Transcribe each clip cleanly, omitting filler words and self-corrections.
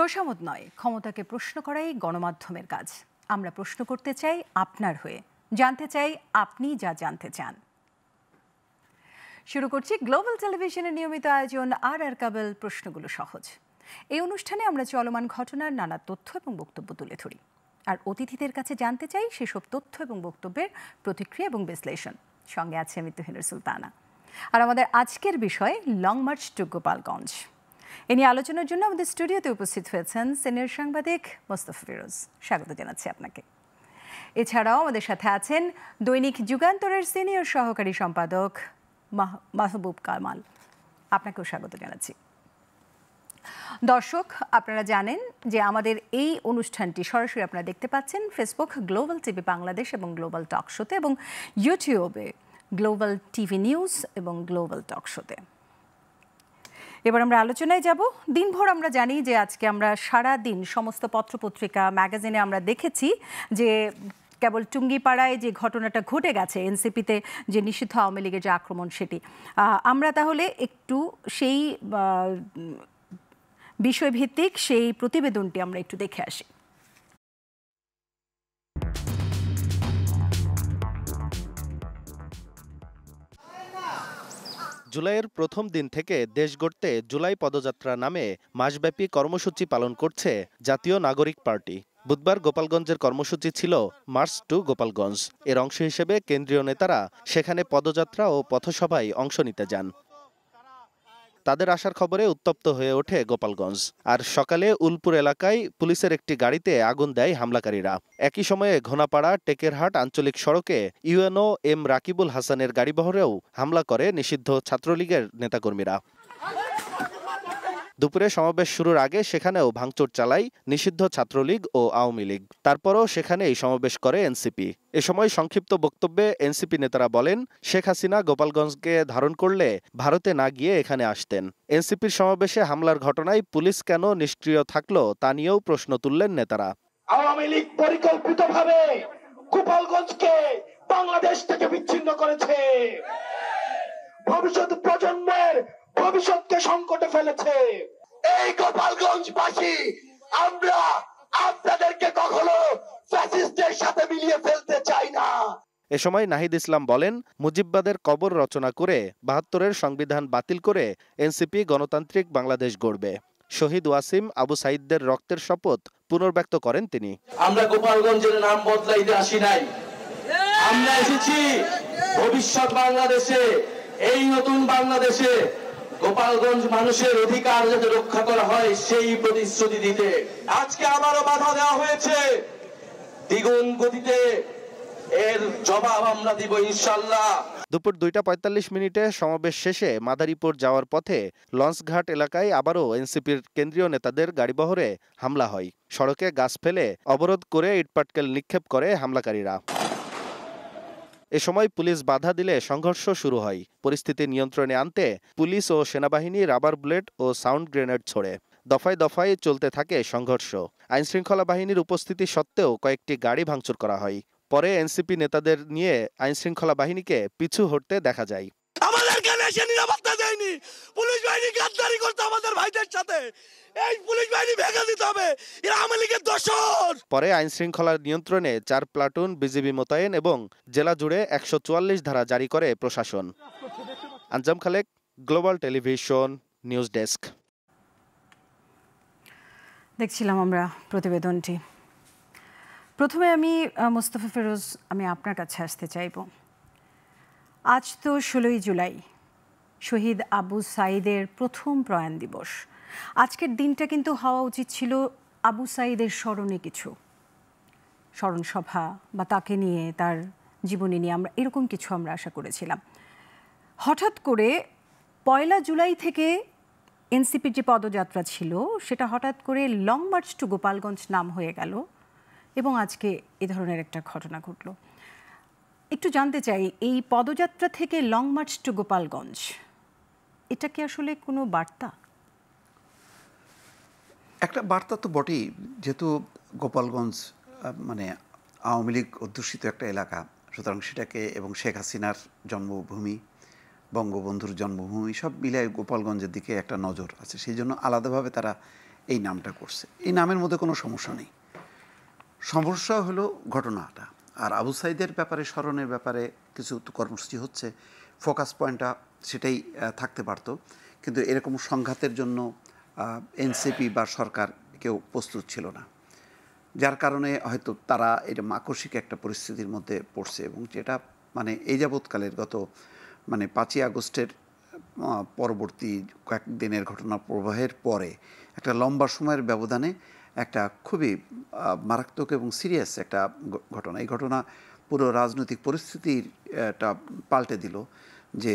তোষামোদ নয়, ক্ষমতাকে প্রশ্ন করাই গণমাধ্যমের কাজ। আমরা প্রশ্ন করতে চাই আপনার হয়ে, জানতে চাই আপনি যা জানতে চান। শুরু করছি গ্লোবাল টেলিভিশনের নিয়মিত আয়োজন আর কাবল প্রশ্নগুলো সহজ। এই অনুষ্ঠানে আমরা চলমান ঘটনার নানা তথ্য এবং বক্তব্য তুলে ধরি, আর অতিথিদের কাছে জানতে চাই সেসব তথ্য এবং বক্তব্যের প্রতিক্রিয়া এবং বিশ্লেষণ। সঙ্গে আছে আমি তুহিনুর সুলতানা। আর আমাদের আজকের বিষয় লং মার্চ টু গোপালগঞ্জ। এ নিয়ে আলোচনার জন্য আমাদের স্টুডিওতে উপস্থিত হয়েছেন সিনিয়র সাংবাদিক মোস্তফা ফিরোজ। স্বাগত জানাচ্ছি আপনাকে। এছাড়াও আমাদের সাথে আছেন দৈনিক যুগান্তরের সিনিয়র সহকারী সম্পাদক মাহবুব কামাল। আপনাকেও স্বাগত জানাচ্ছি। দর্শক, আপনারা জানেন যে আমাদের এই অনুষ্ঠানটি সরাসরি আপনারা দেখতে পাচ্ছেন ফেসবুক গ্লোবাল টিভি বাংলাদেশ এবং গ্লোবাল টক শোতে, এবং ইউটিউবে গ্লোবাল টিভি নিউজ এবং গ্লোবাল টক শোতে। এবার আমরা আলোচনায় যাব। দিনভর আমরা জানি যে আজকে আমরা সারা দিন সমস্ত পত্রপত্রিকা ম্যাগাজিনে আমরা দেখেছি যে কেবল টুঙ্গিপাড়ায় যে ঘটনাটা ঘটে গেছে, এনসিপিতে যে নিষিদ্ধ আওয়ামী লীগের যে আক্রমণ, সেটি আমরা তাহলে একটু সেই বিষয়ভিত্তিক সেই প্রতিবেদনটি আমরা একটু দেখে আসি। জুলাইয়ের প্রথম দিন থেকে দেশ গড়তে জুলাই পদযাত্রা নামে মাসব্যাপী কর্মসূচি পালন করছে জাতীয় নাগরিক পার্টি। বুধবার গোপালগঞ্জের কর্মসূচি ছিল মার্চ টু গোপালগঞ্জ। এর অংশ হিসেবে কেন্দ্রীয় নেতারা সেখানে পদযাত্রা ও পথসভায় অংশ নিতে যান। তাদের আসার খবরে উত্তপ্ত হয়ে ওঠে গোপালগঞ্জ। আর সকালে উলপুর এলাকায় পুলিশের একটি গাড়িতে আগুন দেয় হামলাকারীরা। একই সময়ে ঘোনাপাড়া টেকেরহাট আঞ্চলিক সড়কে ইউএনও এম রাকিবুল হাসানের গাড়িবহরেও হামলা করে নিষিদ্ধ ছাত্রলীগের নেতাকর্মীরা। দুপুরে সমাবেশ শুরুর আগে সেখানেও ভাঙচুর চালায় নিষিদ্ধ ছাত্রলীগ ও আওয়ামী লীগ। তারপরও সেখানেই সমাবেশ করে এনসিপি। এ সময় সংক্ষিপ্ত বক্তব্যে এনসিপি নেতারা বলেন, শেখ হাসিনা গোপালগঞ্জকে ধারণ করলে ভারতে না গিয়ে এখানে আসতেন। এনসিপির সমাবেশে হামলার ঘটনায় পুলিশ কেন নিষ্ক্রিয় থাকলো তা নিয়েও প্রশ্ন তুললেন নেতারা। আওয়ামী লীগ পরিকল্পিতভাবে গোপালগঞ্জকে বাংলাদেশ থেকে বিচ্ছিন্ন করেছে, ভবিষ্যৎ প্রজন্মের ভবিষ্যৎকে সংকটে ফেলেছে। এই গোপালগঞ্জবাসী আমরা আপনাদেরকে কখনো ফ্যাসিস্টদের সাথে মিলিয়ে ফেলতে চাই না। এ সময় নাহিদ ইসলাম বলেন, মুজিববাদের কবর রচনা করে ৭২-এর সংবিধান বাতিল করে এনসিপি গণতান্ত্রিক বাংলাদেশ গড়বে। শহীদ ওয়াসিম আবু সাইদদের রক্তের শপথ পুনর্ব্যক্ত করেন তিনি। আমরা গোপালগঞ্জের নাম বদলাইতে আসি নাই, আমরা এসেছি ভবিষ্যৎ বাংলাদেশে, এই নতুন বাংলাদেশে গোপালগঞ্জ মানুষের অধিকার যাতে রক্ষা করা হয় সেই প্রতিশ্রুতি দিতে। আজকে আবারও বাধা দেওয়া হয়েছে, দ্বিগুণ গতিতে এর জবাব আমরা দিব ইনশাআল্লাহ। দুপুর 2:45 সমাবেশ শেষে মাদারীপুর যাওয়ার পথে লঞ্চঘাট এলাকায় আবারও এনসিপির কেন্দ্রীয় নেতাদের গাড়িবহরে হামলা হয়। সড়কে গাছ ফেলে অবরোধ করে ইটপাটকেল নিক্ষেপ করে হামলাকারীরা। এ সময় পুলিশ বাধা দিলে সংঘর্ষ শুরু হয়। পরিস্থিতি নিয়ন্ত্রণে আনতে পুলিশ ও সেনাবাহিনী রাবার বুলেট ও সাউন্ড গ্রেনেড ছোড়ে। দফায় দফায় চলতে থাকে সংঘর্ষ। আইনশৃঙ্খলা বাহিনীর উপস্থিতি সত্ত্বেও কয়েকটি গাড়ি ভাঙচুর করা হয়। পরে এনসিপি নেতাদের নিয়ে আইনশৃঙ্খলা বাহিনীকে পিছু হটতে দেখা যায়। আমাদেরকে দেশে নিরাপত্তা দেয়নি, পুলিশ বাহিনী গাদ্দারি করতে আমাদের ভাইদের সাথে, এই পুলিশ বাহিনী ভেঙে দিতে হবে, এরা আওয়ামী লীগের দোসর। পরে আইনশৃঙ্খলার নিয়ন্ত্রণে 4 প্লাটুন বিজিবি মোতায়েন এবং জেলা জুড়ে 144 ধারা জারি করে প্রশাসন। Anjam Khalek, Global Television, news desk. দেখছিলাম আমরা প্রতিবেদনটি। প্রথমে আমি মোস্তফা ফিরোজ, আমি আপনার কাছে আসতে চাইব। আজ তো 16ই জুলাই, শহীদ আবু সাঈদের প্রথম প্রয়াণ দিবস। আজকের দিনটা কিন্তু হওয়া উচিত ছিল আবু সাঈদের স্মরণে কিছু স্মরণ সভা বা তাকে নিয়ে, তার জীবনী নিয়ে আমরা এরকম কিছু আমরা আশা করেছিলাম। হঠাৎ করে 1 জুলাই থেকে এনসিপির যে পদযাত্রা ছিল সেটা হঠাৎ করে লং মার্চ টু গোপালগঞ্জ নাম হয়ে গেল, এবং আজকে এ ধরনের একটা ঘটনা ঘটল। একটু জানতে চাই, এই পদযাত্রা থেকে লং মার্চ টু গোপালগঞ্জ, এটা কি আসলে কোনো বার্তা? একটা বার্তা তো বটেই, যেহেতু গোপালগঞ্জ মানে আওয়ামী লীগ অধ্যুষিত একটা এলাকা, সুতরাং সেটাকে, এবং শেখ হাসিনার জন্মভূমি, বঙ্গবন্ধুর জন্মভূমি, সব মিলিয়ে গোপালগঞ্জের দিকে একটা নজর আছে। সেই জন্য আলাদাভাবে তারা এই নামটা করছে। এই নামের মধ্যে কোনো সমস্যা নেই, সমস্যা হলো ঘটনাটা। আর আবু সাইদের ব্যাপারে, স্মরণের ব্যাপারে কিছু কর্মসূচি হচ্ছে, ফোকাস পয়েন্টটা সেটাই থাকতে পারতো, কিন্তু এরকম সংঘাতের জন্য এনসিপি বা সরকার কেউ প্রস্তুত ছিল না, যার কারণে হয়তো তারা এটা আকস্মিক একটা পরিস্থিতির মধ্যে পড়ছে। এবং যেটা মানে এই যাবৎকালের গত 5ই আগস্টের পরবর্তী কয়েকদিনের ঘটনা প্রবাহের পরে একটা লম্বা সময়ের ব্যবধানে একটা খুবই মারাত্মক এবং সিরিয়াস একটা ঘটনা, এই ঘটনা পুরো রাজনৈতিক পরিস্থিতিটা পাল্টে দিল। যে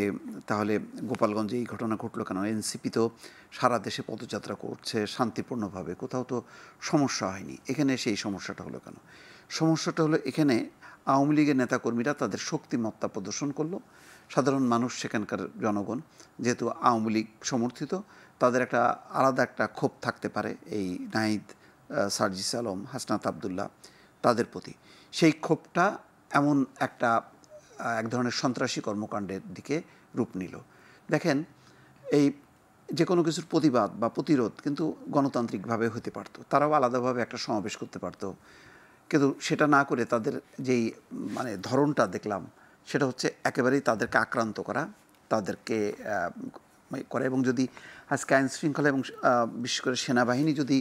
তাহলে গোপালগঞ্জে এই ঘটনা ঘটলো কেন? এনসিপি তো সারা দেশে পদযাত্রা করছে শান্তিপূর্ণভাবে, কোথাও তো সমস্যা হয়নি, এখানে সেই সমস্যাটা হলো কেন? সমস্যাটা হলো এখানে আওয়ামী লীগের নেতাকর্মীরা তাদের শক্তিমত্তা প্রদর্শন করলো। সাধারণ মানুষ, সেখানকার জনগণ যেহেতু আওয়ামী লীগ সমর্থিত, তাদের একটা আলাদা একটা ক্ষোভ থাকতে পারে এই নাহিদ, সার্জিস আলম, হাসনাত আবদুল্লাহ তাদের প্রতি। সেই ক্ষোভটা এমন এক ধরনের সন্ত্রাসী কর্মকাণ্ডের দিকে রূপ নিল। দেখেন, এই যে কোনো কিছুর প্রতিবাদ বা প্রতিরোধ কিন্তু গণতান্ত্রিকভাবে হতে পারতো, তারাও আলাদাভাবে একটা সমাবেশ করতে পারতো, কিন্তু সেটা না করে তাদের যেই ধরনটা দেখলাম সেটা হচ্ছে একেবারেই তাদেরকে আক্রান্ত করা, তাদেরকে করা। এবং যদি আজকে আইন শৃঙ্খলা এবং বিশেষ করে সেনাবাহিনী যদি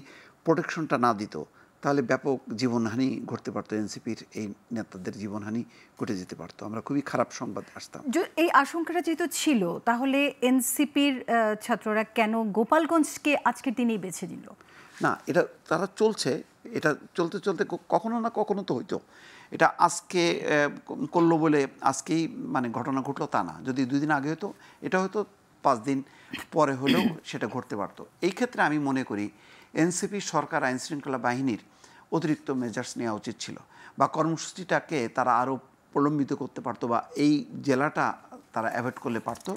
প্রোটেকশনটা না দিত, তাহলে ব্যাপক জীবনহানি ঘটতে পারতো, এনসিপির এই নেতাদের জীবনহানি ঘটে যেতে পারতো, আমরা খুবই খারাপ সংবাদ আসতাম। এই আশঙ্কাটা যেহেতু ছিল, তাহলে এনসিপির ছাত্ররা কেন গোপালগঞ্জকে আজকের দিনেই বেছে নিল? না, এটা তারা চলছে, এটা চলতে চলতে কখনো না কখনো তো হইতো। এটা আজকে করলো বলে আজকেই ঘটনা ঘটলো তা না। যদি 2 দিন আগে হতো, এটা হয়তো 5 দিন পরে হলেও সেটা ঘটতে পারতো। এই ক্ষেত্রে আমি মনে করি এনসিপি সরকার, আইন শৃঙ্খলা বাহিনীর অতিরিক্ত মেজার্স নেওয়া উচিত ছিল, বা কর্মসূচিটাকে তারা আরও প্রলম্বিত করতে পারতো, বা এই জেলাটা তারা অ্যাভয়েড করলে পারতো।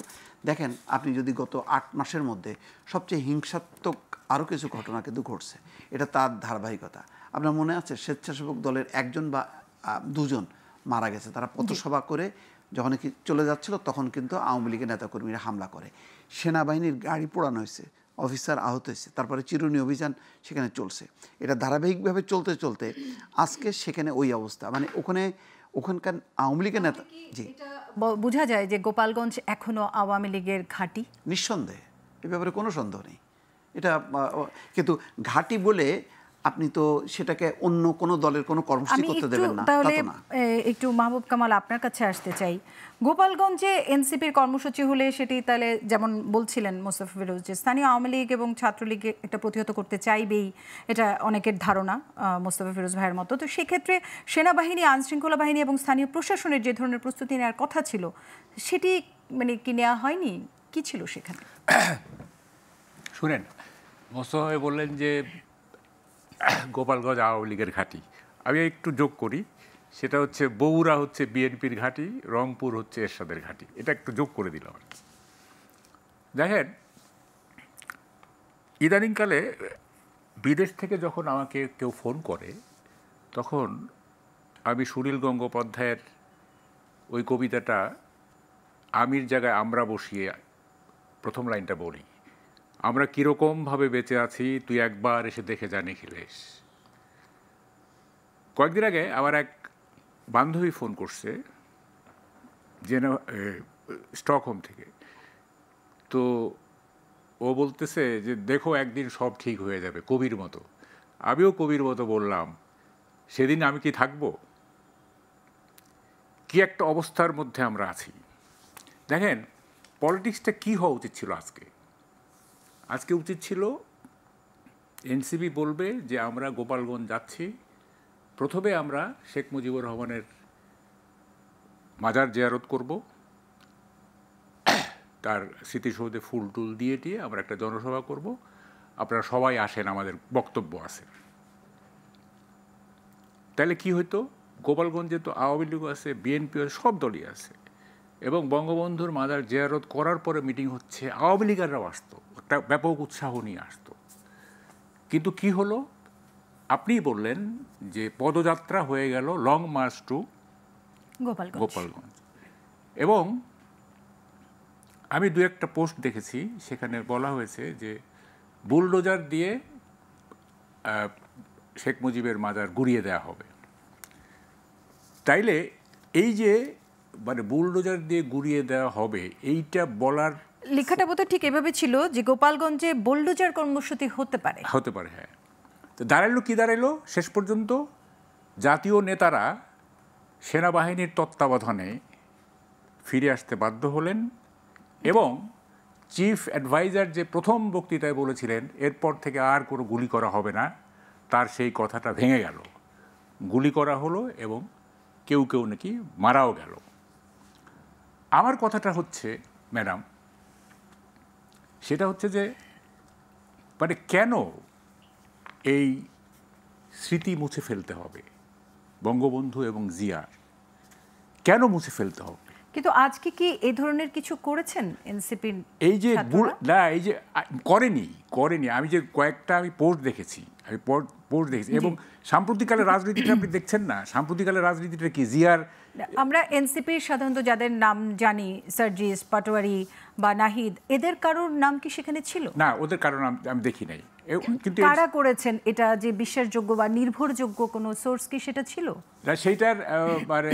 দেখেন, আপনি যদি গত 8 মাসের মধ্যে সবচেয়ে হিংসাত্মক আরও কিছু ঘটনা কিন্তু ঘটছে, এটা তার ধারাবাহিকতা। আপনার মনে আছে স্বেচ্ছাসেবক দলের 1জন বা 2জন মারা গেছে, তারা পথসভা করে যখন কি চলে যাচ্ছিল তখন কিন্তু আওয়ামী লীগের নেতাকর্মীরা হামলা করে, সেনাবাহিনীর গাড়ি পোড়ানো হয়েছে, অফিসার আহত হয়েছে, তারপরে চিরুনি অভিযান সেখানে চলছে। এটা ধারাবাহিকভাবে চলতে চলতে আজকে সেখানে ওই অবস্থা, ওখানকার আওয়ামী লীগের নেতা। জি, বোঝা যায় যে গোপালগঞ্জ এখনো আওয়ামী লীগের ঘাঁটি। নিঃসন্দেহে, এ ব্যাপারে কোনো সন্দেহ নেই। এটা কিন্তু ঘাঁটি বলে আপনি তো সেটাকে অন্য কোনো দলের কোনো কর্মসূচি করতে দেবেন না। তাহলে একটু মাহবুব কামাল আপনার কাছে আসতে চাই। গোপালগঞ্জে এনসিপির কর্মসূচি হলে সেটি তাহলে যেমন বলছিলেন মোস্তফা ফিরোজ, যে স্থানীয় আওয়ামী লীগ এবং ছাত্রলীগকে একটা প্রতিহত করতে চাইবেই, এটা অনেকের ধারণা মোস্তফা ফিরোজ ভাইয়ের মতো। তো সেক্ষেত্রে সেনাবাহিনী, আইনশৃঙ্খলা বাহিনী এবং স্থানীয় প্রশাসনের যে ধরনের প্রস্তুতি নেওয়ার কথা ছিল, সেটি কি নেওয়া হয়নি? কি ছিল সেখানে? শুনেন, মোস্তফা ভাই বললেন যে গোপালগঞ্জ আওয়ামী লীগের ঘাঁটি। আমি একটু যোগ করি, সেটা হচ্ছে বগুড়া হচ্ছে বিএনপির ঘাঁটি, রংপুর হচ্ছে এরশাদের ঘাঁটি। এটা একটু যোগ করে দিলাম আর কি। দেখেন, ইদানিংকালে বিদেশ থেকে যখন আমাকে কেউ ফোন করে, তখন আমি সুনীল গঙ্গোপাধ্যায়ের ওই কবিতাটা আমির জায়গায় আমরা বসিয়ে প্রথম লাইনটা বলি, আমরা কীরকমভাবে বেঁচে আছি তুই একবার এসে দেখে যা নিখিলেশ। কয়েকদিন আগে আমার এক বান্ধবী ফোন করছে স্টকহোম থেকে। তো ও বলতেছে যে দেখো একদিন সব ঠিক হয়ে যাবে, কবির মতো। আমিও কবির মতো বললাম, সেদিন আমি কি থাকবো? কি একটা অবস্থার মধ্যে আমরা আছি। দেখেন, পলিটিক্সটা কি হওয়া উচিত ছিল আজকে উচিত ছিল এনসিপি বলবে যে আমরা গোপালগঞ্জ যাচ্ছি, প্রথমে আমরা শেখ মুজিবুর রহমানের মাজার জিয়ারত করব, তার স্মৃতিসৌধে ফুল টুল দিয়ে আমরা একটা জনসভা করব, আপনারা সবাই আসেন, আমাদের বক্তব্য আছে। তাহলে কি হইতো, গোপালগঞ্জে তো আওয়ামী লীগ আছে, বিএনপি আছে, সব দলই আছে, এবং বঙ্গবন্ধুর মাজার জিয়ারত করার পরে মিটিং হচ্ছে, আওয়ামী লীগাররাও আসতো, একটা ব্যাপক উৎসাহ নিয়ে আসতো। কিন্তু কি হলো, আপনিই বললেন যে পদযাত্রা হয়ে গেল লং মার্চ টু গোপালগঞ্জ। এবং আমি 2-1 পোস্ট দেখেছি, সেখানে বলা হয়েছে যে বুলডোজার দিয়ে শেখ মুজিবের মাজার গুড়িয়ে দেওয়া হবে। তাইলে এই যে মানে বুলডোজার দিয়ে গুড়িয়ে দেওয়া হবে এইটা বলার লেখাটা বোধহয় ঠিক এভাবে ছিল যে গোপালগঞ্জে বুলডোজার কর্মসূচি হতে পারে। হ্যাঁ। তো দাঁড়াইলো কি দাঁড়াইলো, শেষ পর্যন্ত জাতীয় নেতারা সেনাবাহিনীর তত্ত্বাবধানে ফিরে আসতে বাধ্য হলেন এবং চিফ অ্যাডভাইজার যে প্রথম বক্তৃতায় বলেছিলেন এরপর থেকে আর কোনো গুলি করা হবে না, তার সেই কথাটা ভেঙে গেল। গুলি করা হলো এবং কেউ কেউ নাকি মারাও গেল। আমার কথাটা হচ্ছে ম্যাডাম, সেটা হচ্ছে যে মানে কেন এই স্মৃতি মুছে ফেলতে হবে বঙ্গবন্ধু এবং জিয়ার, কেন মুছে ফেলতে হবে? কিন্তু আজকে কি এই ধরনের কিছু করেছেন এনসিপি? এই যে না, এই যে করেনি আমি যে কয়েকটা আমি পোস্ট দেখেছি, এবং সাম্প্রতিককালের রাজনীতিটা আপনি দেখছেন না, সাম্প্রতিককালের রাজনীতিটা কি জিয়ার আমরা এনসিপির সাধারণত যাদের নাম জানি, সার্জিস, পাটোয়ারি বা নাহিদ, এদের কারোর নাম কি সেখানে ছিল না? ওদের কারণ আমি দেখি নাই। কিন্তু কারা করেছেন এটা যে বিশ্বাসযোগ্য বা নির্ভরযোগ্য কোনো সোর্স কি সেটা ছিল? সেইটার মানে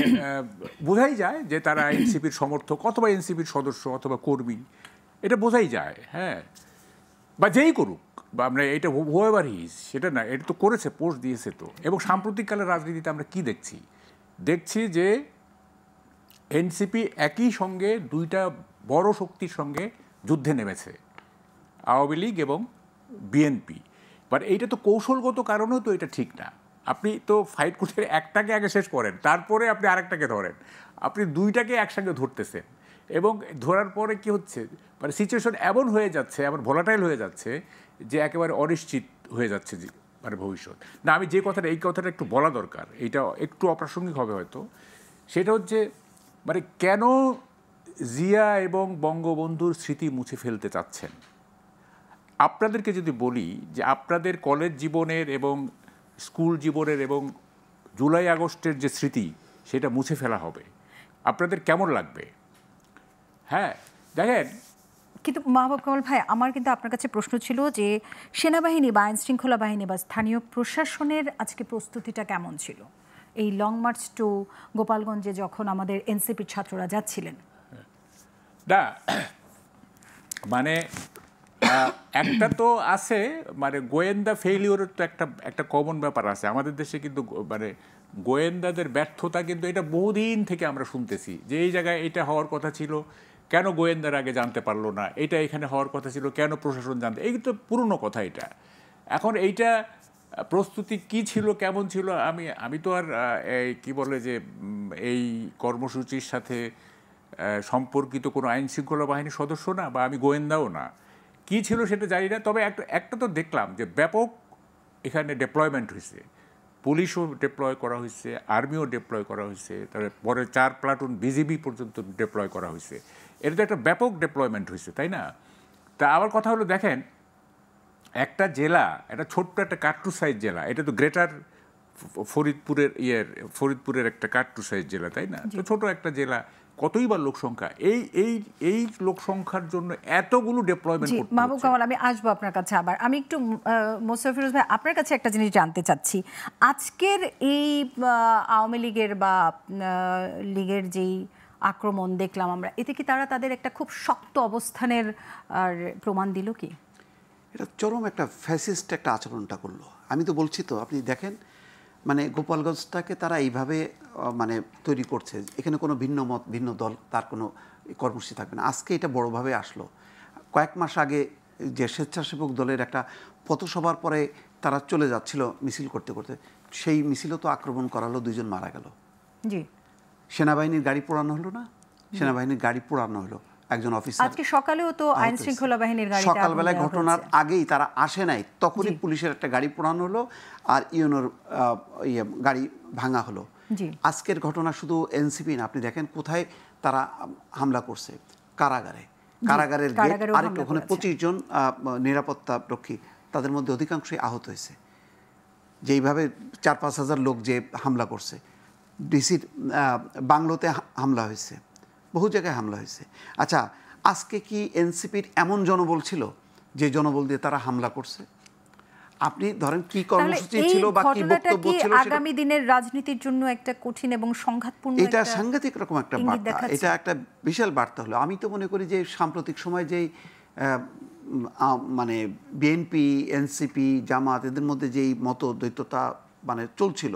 বোঝাই যায় যে তারা এনসিপির সমর্থক অথবা এনসিপির সদস্য অথবা কর্মী, এটা বোঝাই যায়। হ্যাঁ, বা যেই করুক, বা আমরা এটা হোয়েভার হিজ সেটা না, এটা তো করেছে, পোস্ট দিয়েছে তো। এবং সাম্প্রতিককালের রাজনীতিতে আমরা কি দেখছি যে এনসিপি একই সঙ্গে দুইটা বড় শক্তির সঙ্গে যুদ্ধে নেমেছে, আওয়ামী লীগ এবং বিএনপি। বাট এইটা তো কৌশলগত কারণেও তো এটা ঠিক না। আপনি তো ফাইট করতে একটাকে আগে শেষ করেন, তারপরে আপনি আরেকটাকে ধরেন। আপনি দুইটাকে একসঙ্গে ধরতেছেন এবং ধরার পরে কি হচ্ছে, মানে সিচুয়েশন এমন হয়ে যাচ্ছে, এমন ভোলাটাইল হয়ে যাচ্ছে যে একেবারে অনিশ্চিত হয়ে যাচ্ছে মানে ভবিষ্যৎ। না, আমি যে কথাটা, এই কথাটা একটু বলা দরকার, এইটা একটু অপ্রাসঙ্গিক হবে হয়তো। সেটা হচ্ছে মানে কেন জিয়া এবং বঙ্গবন্ধুর স্মৃতি মুছে ফেলতে চাচ্ছেন? আপনাদেরকে যদি বলি যে আপনাদের কলেজ জীবনের এবং স্কুল জীবনের এবং জুলাই আগস্টের যে স্মৃতি সেটা মুছে ফেলা হবে, আপনাদের কেমন লাগবে? হ্যাঁ, দেখেন। কিন্তু মাহবুব কামাল ভাই, আমার কিন্তু আপনার কাছে প্রশ্ন ছিল যে সেনাবাহিনী বা আইন শৃঙ্খলা বাহিনী বা স্থানীয় প্রশাসনের আজকে প্রস্তুতিটা কেমন ছিল এই লং মার্চ টু গোপালগঞ্জে যখন আমাদের এনসিপির ছাত্ররা যাচ্ছিলেন? না, মানে একটা তো আছে, মানে গোয়েন্দা ফেইলিওরের তো একটা কমন ব্যাপার আছে আমাদের দেশে। কিন্তু মানে গোয়েন্দাদের ব্যর্থতা কিন্তু এটা বহুদিন থেকে আমরা শুনতেছি যে এই জায়গায় এটা হওয়ার কথা ছিল, কেন গোয়েন্দার আগে জানতে পারলো না, এটা এখানে হওয়ার কথা ছিল, কেন প্রশাসন জানতে, এই তো পুরনো কথা এটা। এখন এইটা প্রস্তুতি কি ছিল, কেমন ছিল, আমি তো আর এই কি বলে যে এই কর্মসূচির সাথে সম্পর্কিত কোনো আইন শৃঙ্খলা বাহিনীর সদস্য না, বা আমি গোয়েন্দাও না, কি ছিল সেটা জানি না। তবে একটা তো দেখলাম যে ব্যাপক এখানে ডেপ্লয়মেন্ট হয়েছে, পুলিশও ডেপ্লয় করা হয়েছে, আর্মিও ডেপ্লয় করা হয়েছে, তারপরে 4 প্লাটুন বিজিবি পর্যন্ত ডেপ্লয় করা হয়েছে। এটা তো একটা ব্যাপক ডেপ্লয়মেন্ট হয়েছে, তাই না? তা আমার কথা হলো, দেখেন, একটা জেলা, একটা ছোট্ট একটা কাট্টু সাইজ জেলা, এটা তো গ্রেটার ফরিদপুরের একটা কাট্টু সাইজ জেলা, তাই না? তো ছোট একটা জেলা, কতই বা লোক সংখ্যা, এই লোক সংখ্যার জন্য এতগুলো ডেপ্লয়মেন্ট করতে হচ্ছে। মাহবুব কামাল, আমি আসবো আপনার কাছে আবার। আমি একটু মোস্তফা ফিরোজ ভাই আপনার কাছে একটা জিনিস জানতে চাচ্ছি। আজকের এই আওয়ামী লীগের বা লীগের যেই আক্রমণ দেখলাম আমরা, এতে কি তারা তাদের একটা খুব শক্ত অবস্থানের প্রমাণ দিল কি? এটা চরম একটা ফ্যাসিস্ট একটা আচরণটা করলো। আমি তো বলছি তো, আপনি দেখেন, মানে গোপালগঞ্জটাকে তারা এইভাবে মানে তৈরি করছে, এখানে কোনো ভিন্ন মত, ভিন্ন দল, তার কোনো কর্মসূচি থাকবে না। আজকে এটা বড়োভাবে আসলো। কয়েক মাস আগে যে স্বেচ্ছাসেবক দলের একটা পথসভার পরে তারা চলে যাচ্ছিল মিছিল করতে করতে, সেই মিছিলও তো আক্রমণ করালো, 2 জন মারা গেল। জি, সেনাবাহিনীর গাড়ি পোড়ানো হলো না? সেনাবাহিনীর গাড়ি পোড়ানো হলো, একজন অফিসার। আজকে সকালেও তো আইন শৃঙ্খলা বাহিনীর গাড়ি, সকালবেলায় ঘটনার আগেই তারা আসে নাই, তখনই পুলিশের একটা গাড়ি পোড়ানো হলো আর ইউনোর গাড়ি ভাঙা হলো। আজকের ঘটনা শুধু এনসিপি না, আপনি দেখেন কোথায় তারা হামলা করছে, কারাগারের আরেকটা, ওখানে 25 জন নিরাপত্তা রক্ষী, তাদের মধ্যে অধিকাংশই আহত হয়েছে। যেইভাবে 4-5 হাজার লোক যে হামলা করছে, ডিসির বাংলোতে হামলা হয়েছে, বহু জায়গায় হামলা হয়েছে। আচ্ছা, আজকে কি এনসিপির এমন জনবল ছিল যে জনবল দিয়ে তারা হামলা করছে? আপনি ধরেন কি তাহলে কর্মসূচি এই ছিল বা কি ঘটনাটা বক্তব্য কি ছিল সেটা আগামী দিনের রাজনীতির জন্য একটা কঠিন এবং সংঘাতপূর্ণ এটা একটা সাংঘাতিক রকম একটা ইঙ্গিত বার্তা, দেখাচ্ছে? এটা একটা বিশাল বার্তা হলো। আমি তো মনে করি যে সাম্প্রতিক সময় যেই মানে বিএনপি, এনসিপি, জামাত এদের মধ্যে যেই মতদ্বৈততা মানে চলছিল,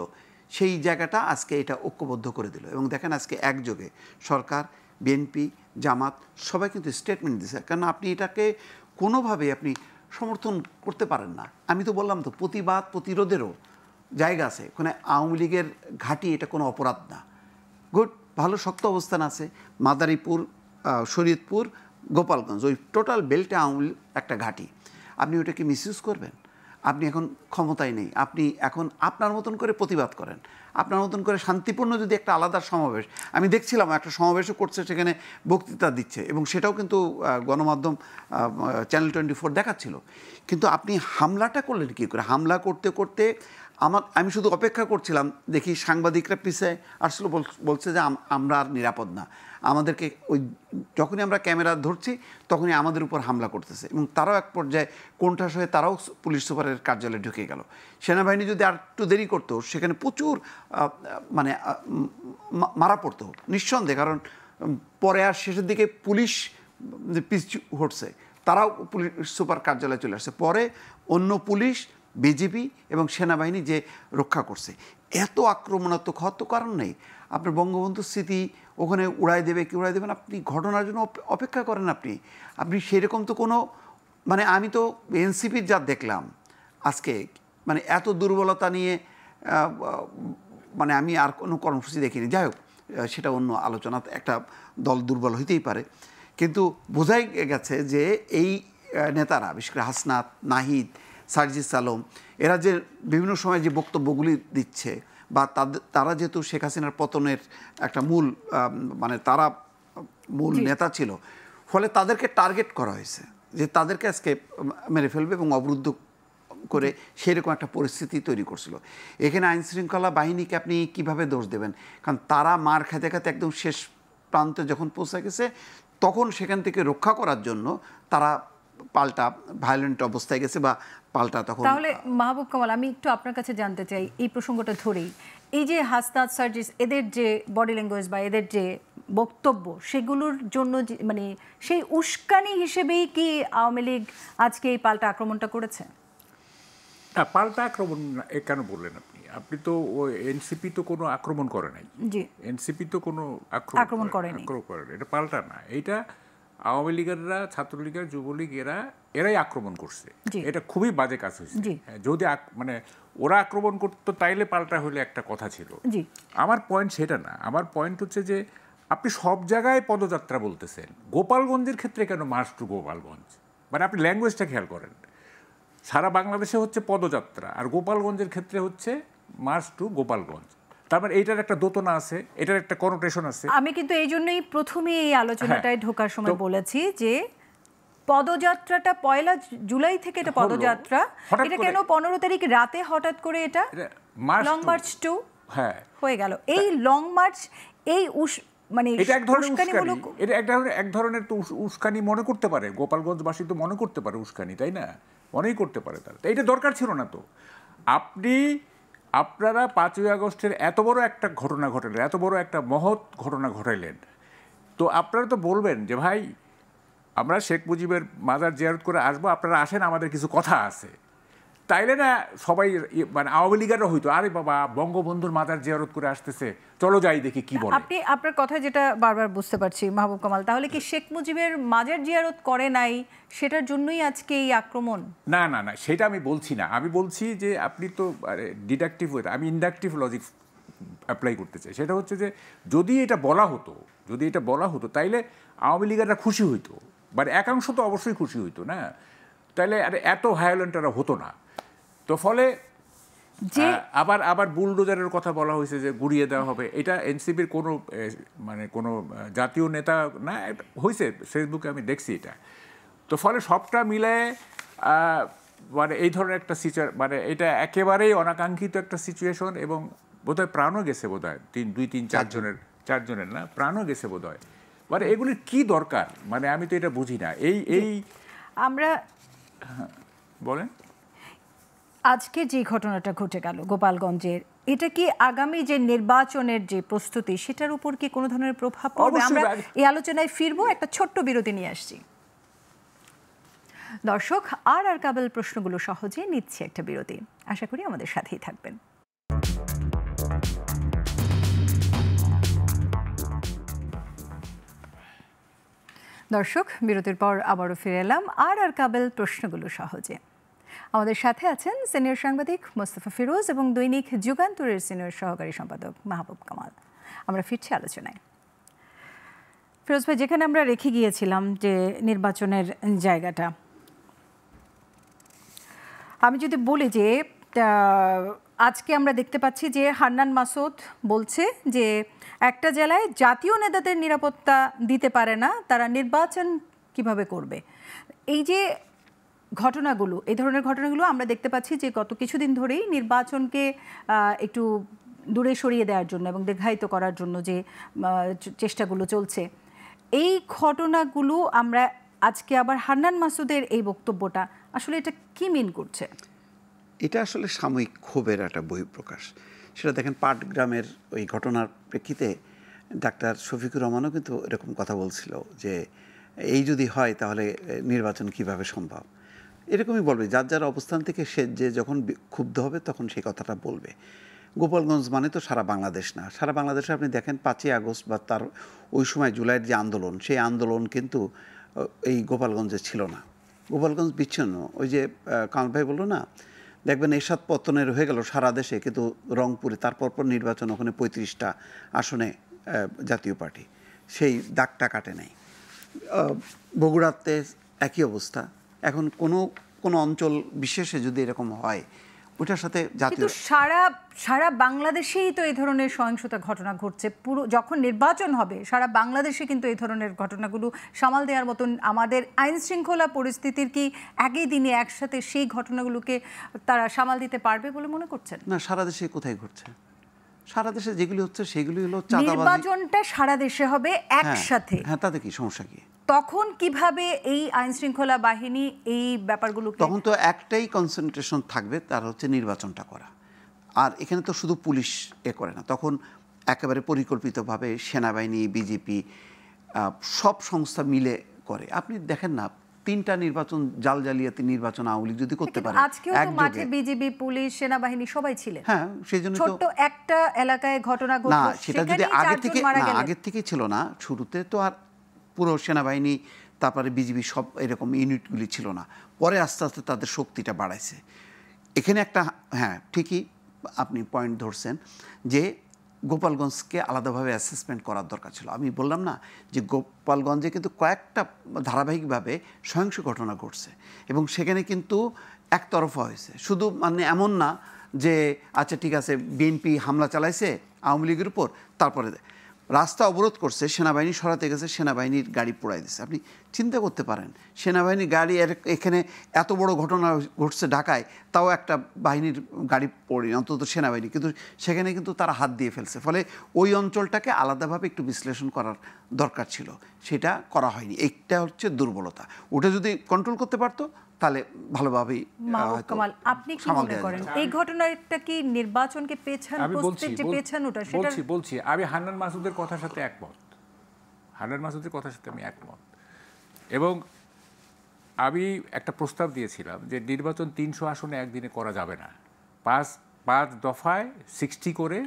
সেই জায়গাটা আজকে এটা ঐক্যবদ্ধ করে দিল। এবং দেখেন আজকে একযোগে সরকার, বিএনপি, জামাত সবাই কিন্তু স্টেটমেন্ট দিচ্ছে। কারণ আপনি এটাকে কোনোভাবে আপনি সমর্থন করতে পারেন না। আমি তো বললাম তো, প্রতিবাদ প্রতিরোধেরও জায়গা আছে। ওখানে আওয়ামী লীগের ঘাঁটি, এটা কোনো অপরাধ না। গুড, ভালো শক্ত অবস্থান আছে। মাদারীপুর, শরীয়তপুর, গোপালগঞ্জ, ওই টোটাল বেল্টে আওয়ামী লীগ একটা ঘাঁটি। আপনি ওটাকে মিসইউজ করবেন? আপনি এখন ক্ষমতায় নেই, আপনি এখন আপনার মতন করে প্রতিবাদ করেন, আপনার মতন করে শান্তিপূর্ণ যদি একটা আলাদা সমাবেশ, আমি দেখছিলাম একটা সমাবেশও করছে, সেখানে বক্তৃতা দিচ্ছে, এবং সেটাও কিন্তু গণমাধ্যম চ্যানেল 24 দেখাচ্ছিল। কিন্তু আপনি হামলাটা করলেন কী করে? হামলা করতে করতে আমি শুধু অপেক্ষা করছিলাম, দেখি সাংবাদিকরা পিছিয়ে আসলো, বলছে যে আমরা আর নিরাপদ না, আমাদেরকে ওই যখনই আমরা ক্যামেরা ধরছি তখনই আমাদের উপর হামলা করতেছে। এবং তারাও এক পর্যায়ে কোণঠাস হয়ে তারাও পুলিশ সুপারের কার্যালয়ে ঢুকে গেল। সেনাবাহিনী যদি আর একটু দেরি করতো, সেখানে প্রচুর মানে মারা পড়তো নিঃসন্দেহে। কারণ পরে আর শেষের দিকে পুলিশ পিছু হটছে, তারাও পুলিশ সুপার কার্যালয়ে চলে আসছে। পরে অন্য পুলিশ, বিজিবি এবং সেনাবাহিনী যে রক্ষা করছে। এত আক্রমণাত্মক হওয়ার তো কারণ নেই। আপনার বঙ্গবন্ধুর স্মৃতি ওখানে উড়াই দেবে কি উড়াই দেবেন, আপনি ঘটনার জন্য অপেক্ষা করেন। আপনি সেরকম তো কোনো, মানে আমি তো এনসিপির যা দেখলাম আজকে, মানে এত দুর্বলতা নিয়ে মানে আমি আর কোনো কর্মসূচি দেখিনি। যাই হোক, সেটা অন্য আলোচনা, একটা দল দুর্বল হইতেই পারে, কিন্তু বোঝাই গেছে যে এই নেতারা, বিশেষ করে হাসনাত, নাহিদ, সার্জিস আলম, এরা যে বিভিন্ন সময় যে বক্তব্যগুলি দিচ্ছে, বা তারা যেহেতু শেখ হাসিনার পতনের একটা মূল মানে তারা মূল নেতা ছিল, ফলে তাদেরকে টার্গেট করা হয়েছে যে তাদেরকে আজকে মেরে ফেলবে এবং অবরুদ্ধ করে সেরকম একটা পরিস্থিতি তৈরি করছিল। এখানে আইনশৃঙ্খলা বাহিনীকে আপনি কিভাবে দোষ দেবেন? কারণ তারা মার খেতে খেতে একদম শেষ প্রান্তে যখন পৌঁছে গেছে, তখন সেখান থেকে রক্ষা করার জন্য তারা পাল্টা ভায়োলেন্ট অবস্থায় গেছে, বা পাল্টা তখন। তাহলে মাহবুব কামাল, আমি একটু আপনার কাছে জানতে চাই এই প্রসঙ্গটা ধরেই, এই যে হাসনাত, সার্জিস, এদের যে বডি ল্যাঙ্গুয়েজ বা এদের যে বক্তব্য, সেগুলোর জন্য মানে সেই উস্কানি হিসেবেই কি আওয়ামী লীগ আজকে এই পাল্টা আক্রমণটা করেছে? না, পাল্টা আক্রমণ কেন বললেন আপনি? আপনি তো ওই এনসিপি তো কোনো আক্রমণ করে নাই। জি, এনসিপি তো কোনো আক্রমণ করেনি। এটা পাল্টা না, এইটা আওয়ামী লীগেররা, ছাত্রলীগের, যুবলীগ এরাই আক্রমণ করছে। এটা খুবই বাজে কাজ হয়েছে। যদি মানে ওরা আক্রমণ করতো তাইলে পাল্টা হলে একটা কথা ছিল। আমার পয়েন্ট সেটা না। আমার পয়েন্ট হচ্ছে যে আপনি সব জায়গায় পদযাত্রা বলতেছেন, গোপালগঞ্জের ক্ষেত্রে কেন মার্চ টু গোপালগঞ্জ? মানে আপনি ল্যাঙ্গুয়েজটা খেয়াল করেন। সারা বাংলাদেশে হচ্ছে পদযাত্রা, আর গোপালগঞ্জের ক্ষেত্রে হচ্ছে মার্চ টু গোপালগঞ্জ। তারপর এইটার একটা দোতনা আছে, এটার একটা কনোটেশন আছে। আমি কিন্তু এই জন্যই প্রথমে এই আলোচনাটায় ঢোকার সময় বলেছি যে পদযাত্রাটা 1 জুলাই থেকে এটা পদযাত্রা, এটা কেন 15 তারিখ রাতে হঠাৎ করে এটা লং মার্চ টু হয়ে গেল? এই লং মার্চ, এই মানে এটা এক ধরনের উস্কানি, এটা এক ধরনের তো উস্কানি মনে করতে পারে গোপালগঞ্জবাসী, তো মনে করতে পারে উস্কানি, তাই না? মনেই করতে পারে তারা। এটা দরকার ছিল না তো। আপনারা 5ই আগস্টের এত বড় একটা ঘটনা ঘটালেন, এত বড় একটা মহৎ ঘটনা ঘটাইলেন, তো আপনারা তো বলবেন যে ভাই আমরা শেখ মুজিবের মাজার জিয়ারত করে আসবো, আপনারা আসেন, আমাদের কিছু কথা আছে। তাইলে না সবাই, মানে আওয়ামী লীগাররা হইতো, আরে বাবা বঙ্গবন্ধুর মাজার জিয়ারত করে আসতেছে, চলো যাই দেখি কি বলে। আপনি আপনার কথা যেটা বারবার বুঝতে পারছি মাহবুব কামাল, তাহলে কি শেখ মুজিবের মাজার জিয়ারত করে নাই সেটার জন্যই আজকে এই আক্রমণ? না না না, সেটা আমি বলছি না। আমি বলছি যে আপনি তো ডিডাকটিভ ওয়েতে, আমি ইন্ডাকটিভ লজিক অ্যাপ্লাই করতে চাই। সেটা হচ্ছে যে যদি এটা বলা হতো তাইলে আওয়ামী লীগাররা খুশি হইতো, মানে একাংশ তো অবশ্যই খুশি হইতো না, তাইলে এত ভায়োলেন্টরা হতো না। তো ফলে আবার বুলডোজারের কথা বলা হয়েছে যে গুড়িয়ে দেওয়া হবে। এটা এনসিপির কোনো মানে কোনো জাতীয় নেতা না, হয়েছে, ফেসবুকে আমি দেখছি এটা। তো ফলে সবটা মিলায় মানে এই ধরনের একটা মানে এটা একেবারেই অনাকাঙ্ক্ষিত একটা সিচুয়েশন, এবং বোধহয় প্রাণও গেছে, বোধহয় 4 জনের না, প্রাণও গেছে বোধহয়। মানে এগুলির কি দরকার? মানে আমি তো এটা বুঝি না। এই আমরা বলেন। আজকে যে ঘটনাটা ঘটে গেল গোপালগঞ্জের, এটা কি আগামী যে নির্বাচনের যে প্রস্তুতি সেটার উপর কি কোনো ধরনের প্রভাব পড়বে? আমরা এই আলোচনায় ফিরবো, একটা ছোট্ট বিরতি নিয়ে আসছি। দর্শক, আর কাবেল প্রশ্নগুলো সহজে নিচ্ছে একটা বিরতি, আশা করি আমাদের সাথেই থাকবেন। দর্শক, বিরতির পর আবারও ফিরে এলাম আর কাবেল প্রশ্নগুলো সহজে। আমাদের সাথে আছেন সিনিয়র সাংবাদিক মোস্তফা ফিরোজ এবং দৈনিক যুগান্তরের সিনিয়র সহকারী সম্পাদক মাহবুব কামাল। আমরা ফিরছি আলোচনায়। ফিরোজ ভাই, যেখানে আমরা রেখে গিয়েছিলাম যে নির্বাচনের জায়গাটা, আমি যদি বলি যে আজকে আমরা দেখতে পাচ্ছি যে হান্নান মাসুদ বলছে যে একটা জেলায় জাতীয় নেতাদের নিরাপত্তা দিতে পারে না, তারা নির্বাচন কিভাবে করবে। এই যে ঘটনাগুলো, এই ধরনের ঘটনাগুলো আমরা দেখতে পাচ্ছি যে গত কিছুদিন ধরেই নির্বাচনকে একটু দূরে সরিয়ে দেওয়ার জন্য এবং দীর্ঘায়িত করার জন্য যে চেষ্টাগুলো চলছে, এই ঘটনাগুলো আমরা আজকে আবার হান্নান মাসুদের এই বক্তব্যটা আসলে এটা কি মিন করছে? এটা আসলে সাময়িক ক্ষোভের একটা বহিঃপ্রকাশ। সেটা দেখেন পাটগ্রামের ওই ঘটনার প্রেক্ষিতে ডাক্তার শফিকুর রহমানও কিন্তু এরকম কথা বলছিল যে এই যদি হয় তাহলে নির্বাচন কিভাবে সম্ভব। এরকমই বলবে, যার যার অবস্থান থেকে সে যে যখন ক্ষুব্ধ হবে তখন সেই কথাটা বলবে। গোপালগঞ্জ মানে তো সারা বাংলাদেশ না। সারা বাংলাদেশে আপনি দেখেন 5ই আগস্ট বা তার ওই সময় জুলাইয়ের যে আন্দোলন, সেই আন্দোলন কিন্তু এই গোপালগঞ্জে ছিল না। গোপালগঞ্জ বিচ্ছিন্ন। ওই যে কামাল ভাই বললো না, দেখবেন এরশাদ পতনের হয়ে গেল সারা দেশে, কিন্তু রংপুরে তারপর নির্বাচন, ওখানে 35টা আসনে জাতীয় পার্টি, সেই দাগটা কাটে নাই। বগুড়াতে একই অবস্থা। এখন কোনো অঞ্চল বিশেষে যদি এরকম হয়, ওটার সাথে জাতীয় সারা বাংলাদেশেই তো এই ধরনের সহিংসতা ঘটনা ঘটছে। পুরো যখন নির্বাচন হবে সারা বাংলাদেশে কিন্তু এই ধরনের ঘটনাগুলো সামাল দেওয়ার মতন আমাদের আইন শৃঙ্খলা পরিস্থিতির কি একই দিনে একসাথে সেই ঘটনাগুলোকে তারা সামাল দিতে পারবে বলে মনে করছেন? না, সারা দেশে কোথায় ঘটছে? সারা দেশে যেগুলি হচ্ছে সেগুলি হলো চাঁদাবাজি। নির্বাচনটা সারা দেশে হবে একসাথে। হ্যাঁ, তাতে কি সমস্যা কি? তখন কিভাবে এই আইন শৃঙ্খলা বাহিনী এই ব্যাপারগুলো, তখন তো একটাই কনসেন্ট্রেশন থাকবে, তার হচ্ছে নির্বাচনটা করা। আর এখানে তো শুধু পুলিশ করে না, তখন একেবারে পরিকল্পিতভাবে সেনাবাহিনী, বিজেপি, সব সংস্থা মিলে করে। আপনি দেখেন না, 3টা নির্বাচন, জালিয়াতি নির্বাচন আওয়ামী লীগ যদি করতে পারে, আজকেও তো মাঠে বিজেপি, পুলিশ, সেনাবাহিনী সবাই ছিলেন। হ্যাঁ, সেই জন্য ছোট্ট একটা এলাকায় ঘটনা ঘটলো, না, সেটা যদি আগের থেকে ছিল না, শুরুতে তো আর পুরো সেনাবাহিনী তারপরে বিজেপি সব এরকম ইউনিটগুলি ছিল না, পরে আস্তে আস্তে তাদের শক্তিটা বাড়াইছে। এখানে একটা, হ্যাঁ ঠিকই আপনি পয়েন্ট ধরছেন যে গোপালগঞ্জকে আলাদাভাবে অ্যাসেসমেন্ট করার দরকার ছিল। আমি বললাম না যে গোপালগঞ্জে কিন্তু কয়েকটা ধারাবাহিকভাবে সহিংস ঘটনা ঘটছে এবং সেখানে কিন্তু একতরফা হয়েছে। শুধু মানে এমন না যে আচ্ছা ঠিক আছে বিএনপি হামলা চালাইছে আওয়ামী লীগের উপর, তারপরে রাস্তা অবরোধ করছে, সেনাবাহিনী সরাতে গেছে, সেনাবাহিনীর গাড়ি পোড়াই দিচ্ছে। আপনি চিন্তা করতে পারেন, সেনাবাহিনীর গাড়ি এখানে এত বড় ঘটনা ঘটছে ঢাকায়, তাও একটা বাহিনীর গাড়ি পড়ে, অন্তত সেনাবাহিনী, কিন্তু সেখানে কিন্তু তারা হাত দিয়ে ফেলছে। ফলে ওই অঞ্চলটাকে আলাদাভাবে একটু বিশ্লেষণ করার দরকার ছিল, সেটা করা হয়নি। এইটা হচ্ছে দুর্বলতা। ওটা যদি কন্ট্রোল করতে পারতো তাহলে ভালোভাবেই। কামাল, আপনি কি মনে করেন এই ঘটনাটা কি নির্বাচনকে পেছানোটা? বলছি আমি হান্নান মাসুদের কথার সাথে একমত। হান্নান মাসুদের কথার সাথে আমি একমত। এবং আমি একটা প্রস্তাব দিয়েছিলাম যে নির্বাচন 300 আসনে একদিনে করা যাবে না, 5 দফায় 60 করে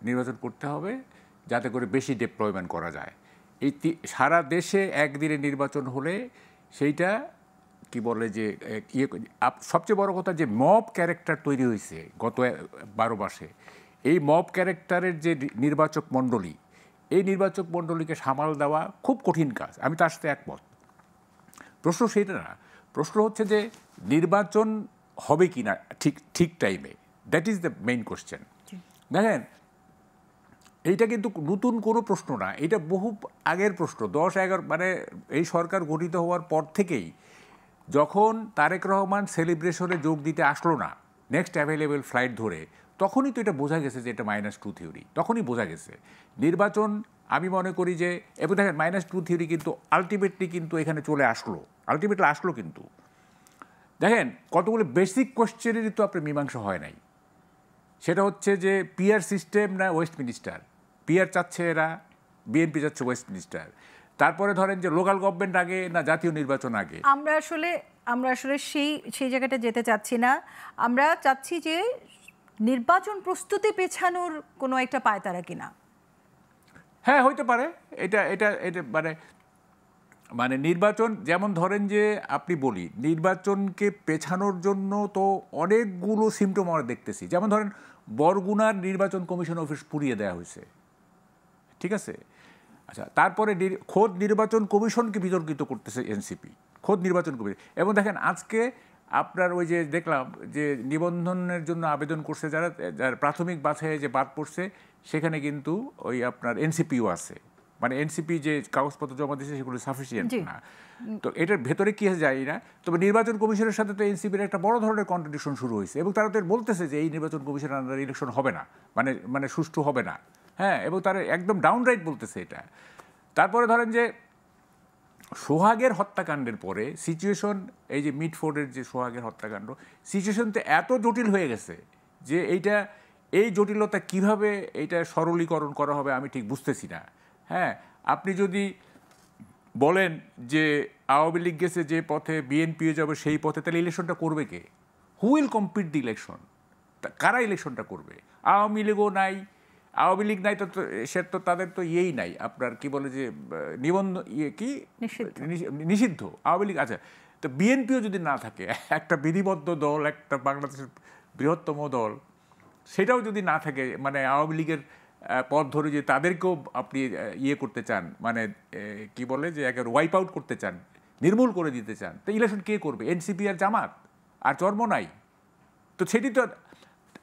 নির্বাচন করতে হবে, যাতে করে বেশি ডিপ্লয়মেন্ট করা যায়। এই সারা দেশে একদিনে নির্বাচন হলে সেইটা কি বলে যে সবচেয়ে বড় কথা যে মব ক্যারেক্টার তৈরি হয়েছে গত 12 মাসে, এই মব ক্যারেক্টারের যে নির্বাচক মণ্ডলী, এই নির্বাচক মণ্ডলীকে সামাল দেওয়া খুব কঠিন কাজ। আমি তার সাথে একমত। প্রশ্ন সেইটা না, প্রশ্ন হচ্ছে যে নির্বাচন হবে কি না ঠিক টাইমে, that is the main question. দেখেন, এইটা কিন্তু নতুন কোনো প্রশ্ন না, এটা বহু আগের প্রশ্ন। 10-11 মানে এই সরকার গঠিত হওয়ার পর থেকেই, যখন তারেক রহমান সেলিব্রেশনে যোগ দিতে আসলো না নেক্সট অ্যাভেলেবেল ফ্লাইট ধরে, তখনই তো এটা বোঝা গেছে যে এটা -2 থিওরি, তখনই বোঝা গেছে নির্বাচন। আমি মনে করি যে, এবং দেখেন -2 থিওরি কিন্তু আলটিমেটলি কিন্তু এখানে চলে আসলো, কিন্তু দেখেন কতগুলো বেসিক কোশ্চেনেরই তো আপনার মীমাংসা হয় নাই। সেটা হচ্ছে যে পিআর সিস্টেম না ওয়েস্টমিনিস্টার, পিআর চাচ্ছে এরা, বিএনপি চাচ্ছে ওয়েস্টমিনিস্টার। তারপরে ধরেন যে লোকাল গভর্নমেন্ট আগে না জাতীয় নির্বাচন আগে। আমরা আসলে সেই জায়গাটা যেতে চাচ্ছি না। আমরা চাচ্ছি যে নির্বাচন প্রস্তুতি পেছানোর কোনো একটা পায়তারা কিনা। হ্যাঁ হইতে পারে, এটা এটা এটা মানে নির্বাচন, যেমন ধরেন যে আপনি বলি নির্বাচনকে পেছানোর জন্য তো অনেকগুলো সিমটম আমরা দেখতেছি। যেমন ধরেন বরগুনার নির্বাচন কমিশন অফিস পুড়িয়ে দেওয়া হয়েছে, ঠিক আছে? আচ্ছা, তারপরে খোদ নির্বাচন কমিশনকে বিতর্কিত করতেছে এনসিপি, খোদ নির্বাচন কমিশন। এবং দেখেন আজকে আপনার ওই যে দেখলাম যে নিবন্ধনের জন্য আবেদন করছে যারা প্রাথমিক বাছাইয়ে যে বাদ পড়ছে, সেখানে কিন্তু ওই আপনার এনসিপিও আছে। মানে এনসিপি যে কাগজপত্র জমা দিয়েছে সেগুলো সাফিসিয়েন্ট না। তো এটার ভেতরে কি যায় না, তবে নির্বাচন কমিশনের সাথে তো এনসিপির একটা বড় ধরনের কন্ট্রাডিকশন শুরু হয়েছে। এবং তারা তো বলতেছে যে এই নির্বাচন কমিশনের আন্ডারে ইলেকশন হবে না, মানে সুষ্ঠু হবে না। হ্যাঁ, এবং তারা একদম ডাউনরাইট বলতেছে এটা। তারপরে ধরেন যে সোহাগের হত্যাকাণ্ডের পরে সিচুয়েশন, এই যে মিডফোর্ডের যে সোহাগের হত্যাকাণ্ড, সিচুয়েশন তো এত জটিল হয়ে গেছে যে এই জটিলতা কিভাবে এইটা সরলীকরণ করা হবে আমি ঠিক বুঝতেছি না। হ্যাঁ, আপনি যদি বলেন যে আওয়ামী লীগ গেছে যে পথে, বিএনপিও যাবে সেই পথে, তাহলে ইলেকশনটা করবে কে? Who will compete the election? কারা ইলেকশনটা করবে? আওয়ামী লীগও নাই, আওয়ামী লীগ নাই তো সে তো তাদের তো ইয়েই নাই, আপনার কি বলে যে নিষিদ্ধ আওয়ামী লীগ। আচ্ছা, তো বিএনপিও যদি না থাকে, একটা বিধিবদ্ধ দল, একটা বাংলাদেশের বৃহত্তম দল, সেটাও যদি না থাকে, মানে আওয়ামী লীগের পথ ধরে যে তাদেরকেও আপনি ইয়ে করতে চান, মানে কি বলে যে একেবারে ওয়াইপ আউট করতে চান, নির্মূল করে দিতে চান, তো ইলেকশন কে করবে? এনসিপি আর জামাত, আর চর্ম নাই তো সেটি তো।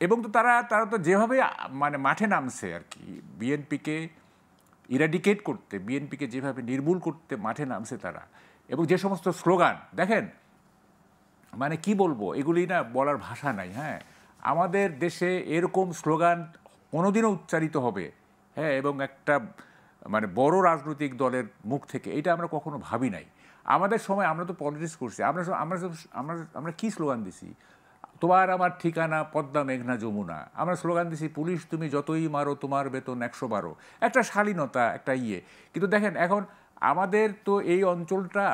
এবং তো তারা তো যেভাবে মানে মাঠে নামছে আর কি, বিএনপিকে ইরাডিকেট করতে, বিএনপিকে যেভাবে নির্মূল করতে মাঠে নামছে তারা, এবং যে সমস্ত স্লোগান দেখেন, মানে কি বলবো, এগুলি না বলার ভাষা নাই। হ্যাঁ, আমাদের দেশে এরকম স্লোগান কোনোদিনও উচ্চারিত হবে, হ্যাঁ, এবং একটা মানে বড় রাজনৈতিক দলের মুখ থেকে, এটা আমরা কখনো ভাবি নাই। আমাদের সময় আমরা তো পলিটিক্স করছি, আমরা কি স্লোগান দিছি? তোমার আমার ঠিকানা পদ্মা মেঘনা যমুনা। আমরা স্লোগান দিছি পুলিশ তুমি যতই মারো তোমার বেতন 112। একটা শালীনতা, একটা ইয়ে। কিন্তু দেখেন এখন আমাদের তো এই অঞ্চলটা,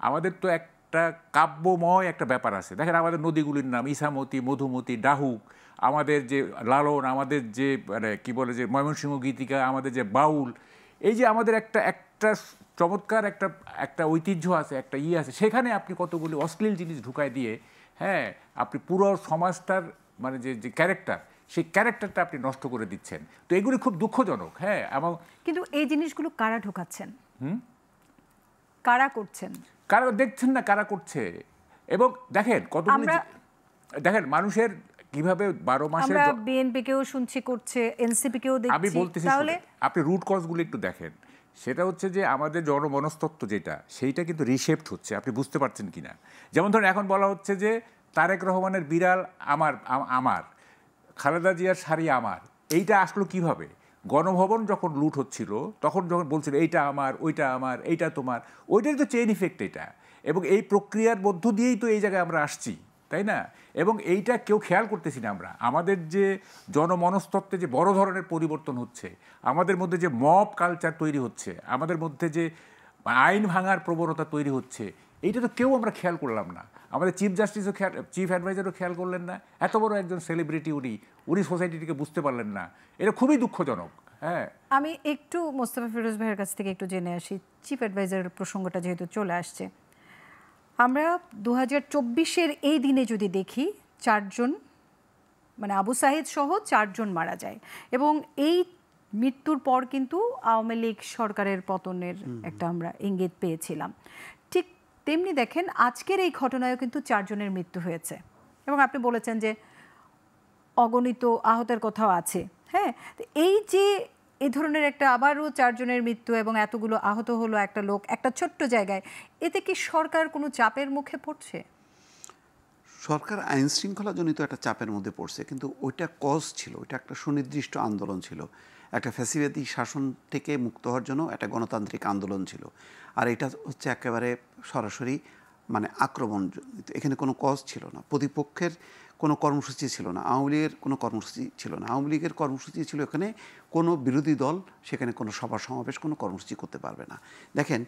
আমাদের তো একটা কাব্যময় একটা ব্যাপার আছে। দেখেন আমাদের নদীগুলির নাম ইসামতি, মধুমতি, ডাহুক, আমাদের যে লালন, আমাদের যে মানে কি বলে যে ময়মনসিংহ গীতিকা, আমাদের যে বাউল, এই যে আমাদের একটা চমৎকার একটা ঐতিহ্য আছে, একটা ইয়ে আছে। সেখানে আপনি কতগুলি অশ্লীল জিনিস ঢুকায় দিয়ে, হ্যাঁ, আপনি পুরো সমাজটার মানে যে ক্যারেক্টার, সেই ক্যারেক্টারটা আপনি নষ্ট করে দিচ্ছেন। তো এগুলি খুব দুঃখজনক। হ্যাঁ, এবং কিন্তু এই জিনিসগুলো কারা ঢোকাচ্ছেন, কারা করছেন, কারা দেখছেন না কারা করছে? এবং দেখেন কতগুলি, দেখেন মানুষের কিভাবে 12 মাসে, আমরা বিএনপিকেও শুনছি করছে, এনসিপিকেও দেখছি। আমি বলতেছি তাহলে আপনি রুট কজগুলো একটু দেখেন। সেটা হচ্ছে যে আমাদের জনমনস্তত্ব যেটা, সেইটা কিন্তু রিশেপড হচ্ছে, আপনি বুঝতে পারছেন কি না? যেমন ধরুন এখন বলা হচ্ছে যে তারেক রহমানের বিড়াল আমার, খালেদা জিয়ার শাড়ি আমার। এইটা আসলো কিভাবে? গণভবন যখন লুট হচ্ছিল তখন যখন বলছিল এইটা আমার, ওইটা আমার, এইটা তোমার, ওইটাই তো চেইন ইফেক্ট এটা। এবং এই প্রক্রিয়ার মধ্য দিয়েই তো এই জায়গায় আমরা আসছি, তাই না? এবং এইটা কেউ খেয়াল করতেছি না আমরা। আমাদের যে জনমনস্তত্ত্বে যে বড় ধরনের পরিবর্তন হচ্ছে, আমাদের মধ্যে যে মব কালচার তৈরি হচ্ছে, আমাদের মধ্যে যে আইন ভাঙার প্রবণতা তৈরি হচ্ছে, এইটা তো কেউ আমরা খেয়াল করলাম না। আমাদের চিফ জাস্টিসও চিফ অ্যাডভাইজারও খেয়াল করলেন না। এত বড় একজন সেলিব্রিটি উনি সোসাইটিটিকে বুঝতে পারলেন না। এটা খুবই দুঃখজনক। হ্যাঁ, আমি একটু মোস্তফা ফিরোজ ভাইয়ের কাছ থেকে একটু জেনে আসি, চিফ অ্যাডভাইজারের প্রসঙ্গটা যেহেতু চলে আসছে। আমরা 2024-এর এই দিনে যদি দেখি 4 জন, মানে আবু সাহিদ সহ 4 জন মারা যায়, এবং এই মৃত্যুর পর কিন্তু আওয়ামী লীগ সরকারের পতনের একটা আমরা ইঙ্গিত পেয়েছিলাম। ঠিক তেমনি দেখেন আজকের এই ঘটনায়ও কিন্তু 4 জনের মৃত্যু হয়েছে, এবং আপনি বলেছেন যে অগণিত আহতের কথাও আছে। হ্যাঁ, এই যে এই ধরনের একটা আবারও 4 জনের মৃত্যু এবং এতগুলো আহত হলো একটা লোক একটা ছোট্ট জায়গায়, এতে কি সরকার কোনো চাপের মুখে পড়ছে? সরকার আইন শৃঙ্খলাজনিত একটা চাপের মধ্যে পড়ছে, কিন্তু ওইটা কজ ছিল, ওইটা একটা সুনির্দিষ্ট আন্দোলন ছিল, একটা ফ্যাসিবাদী শাসন থেকে মুক্ত হওয়ার জন্য একটা গণতান্ত্রিক আন্দোলন ছিল। আর এটা হচ্ছে একেবারে সরাসরি মানে আক্রমণ, এখানে কোনো কজ ছিল না, প্রতিপক্ষের কোনো কর্মসূচি ছিল না, আওয়ামী লীগের কোনো কর্মসূচি ছিল না। আওয়ামী লীগের কর্মসূচি ছিল এখানে কোনো বিরোধী দল সেখানে কোনো সভা সমাবেশ কোনো কর্মসূচি করতে পারবে না। দেখেন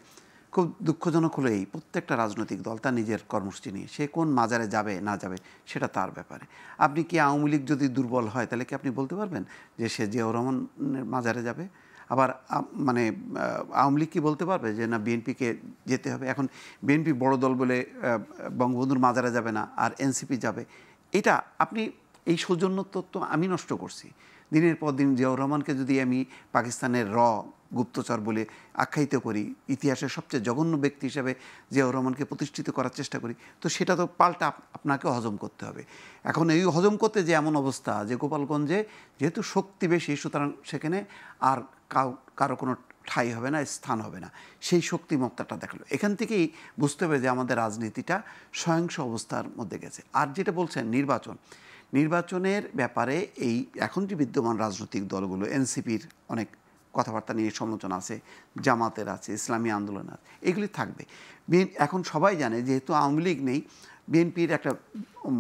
খুব দুঃখজনক হলো এই, প্রত্যেকটা রাজনৈতিক দল তার নিজের কর্মসূচি নিয়ে, সে কোন মাজারে যাবে না যাবে সেটা তার ব্যাপারে। আপনি কি আওয়ামী লীগ যদি দুর্বল হয় তাহলে কি আপনি বলতে পারবেন যে সে জিয়াউর রহমানের মাজারে যাবে? আবার মানে আওয়ামী লীগ কি বলতে পারবে যে না বিএনপিকে যেতে হবে? এখন বিএনপি বড় দল বলে বঙ্গবন্ধুর মাজারে যাবে না আর এনসিপি যাবে, এটা আপনি এই সৌজন্যত্ব তো আমি নষ্ট করছি। দিনের পর দিন জিয়াউর রহমানকে যদি আমি পাকিস্তানের গুপ্তচর বলে আখ্যায়িত করি, ইতিহাসের সবচেয়ে জঘন্য ব্যক্তি হিসেবে জিয়াউর রহমানকে প্রতিষ্ঠিত করার চেষ্টা করি, তো সেটা তো পাল্টা আপনাকে হজম করতে হবে। এখন এই হজম করতে যে এমন অবস্থা যে গোপালগঞ্জে যেহেতু শক্তি বেশি, সুতরাং সেখানে আর কারো কোনো ঠাঁই হবে না, স্থান হবে না, সেই শক্তিমত্তাটা দেখালো। এখান থেকেই বুঝতে হবে যে আমাদের রাজনীতিটা সহিংস অবস্থার মধ্যে গেছে। আর যেটা বলছেন নির্বাচনের ব্যাপারে এই এখন যে বিদ্যমান রাজনৈতিক দলগুলো, এনসিপির অনেক কথাবার্তা নিয়ে সমালোচনা আছে, জামাতের আছে, ইসলামী আন্দোলন আছে, এগুলি থাকবে। এখন সবাই জানে যেহেতু আওয়ামী লীগ নেই, বিএনপির একটা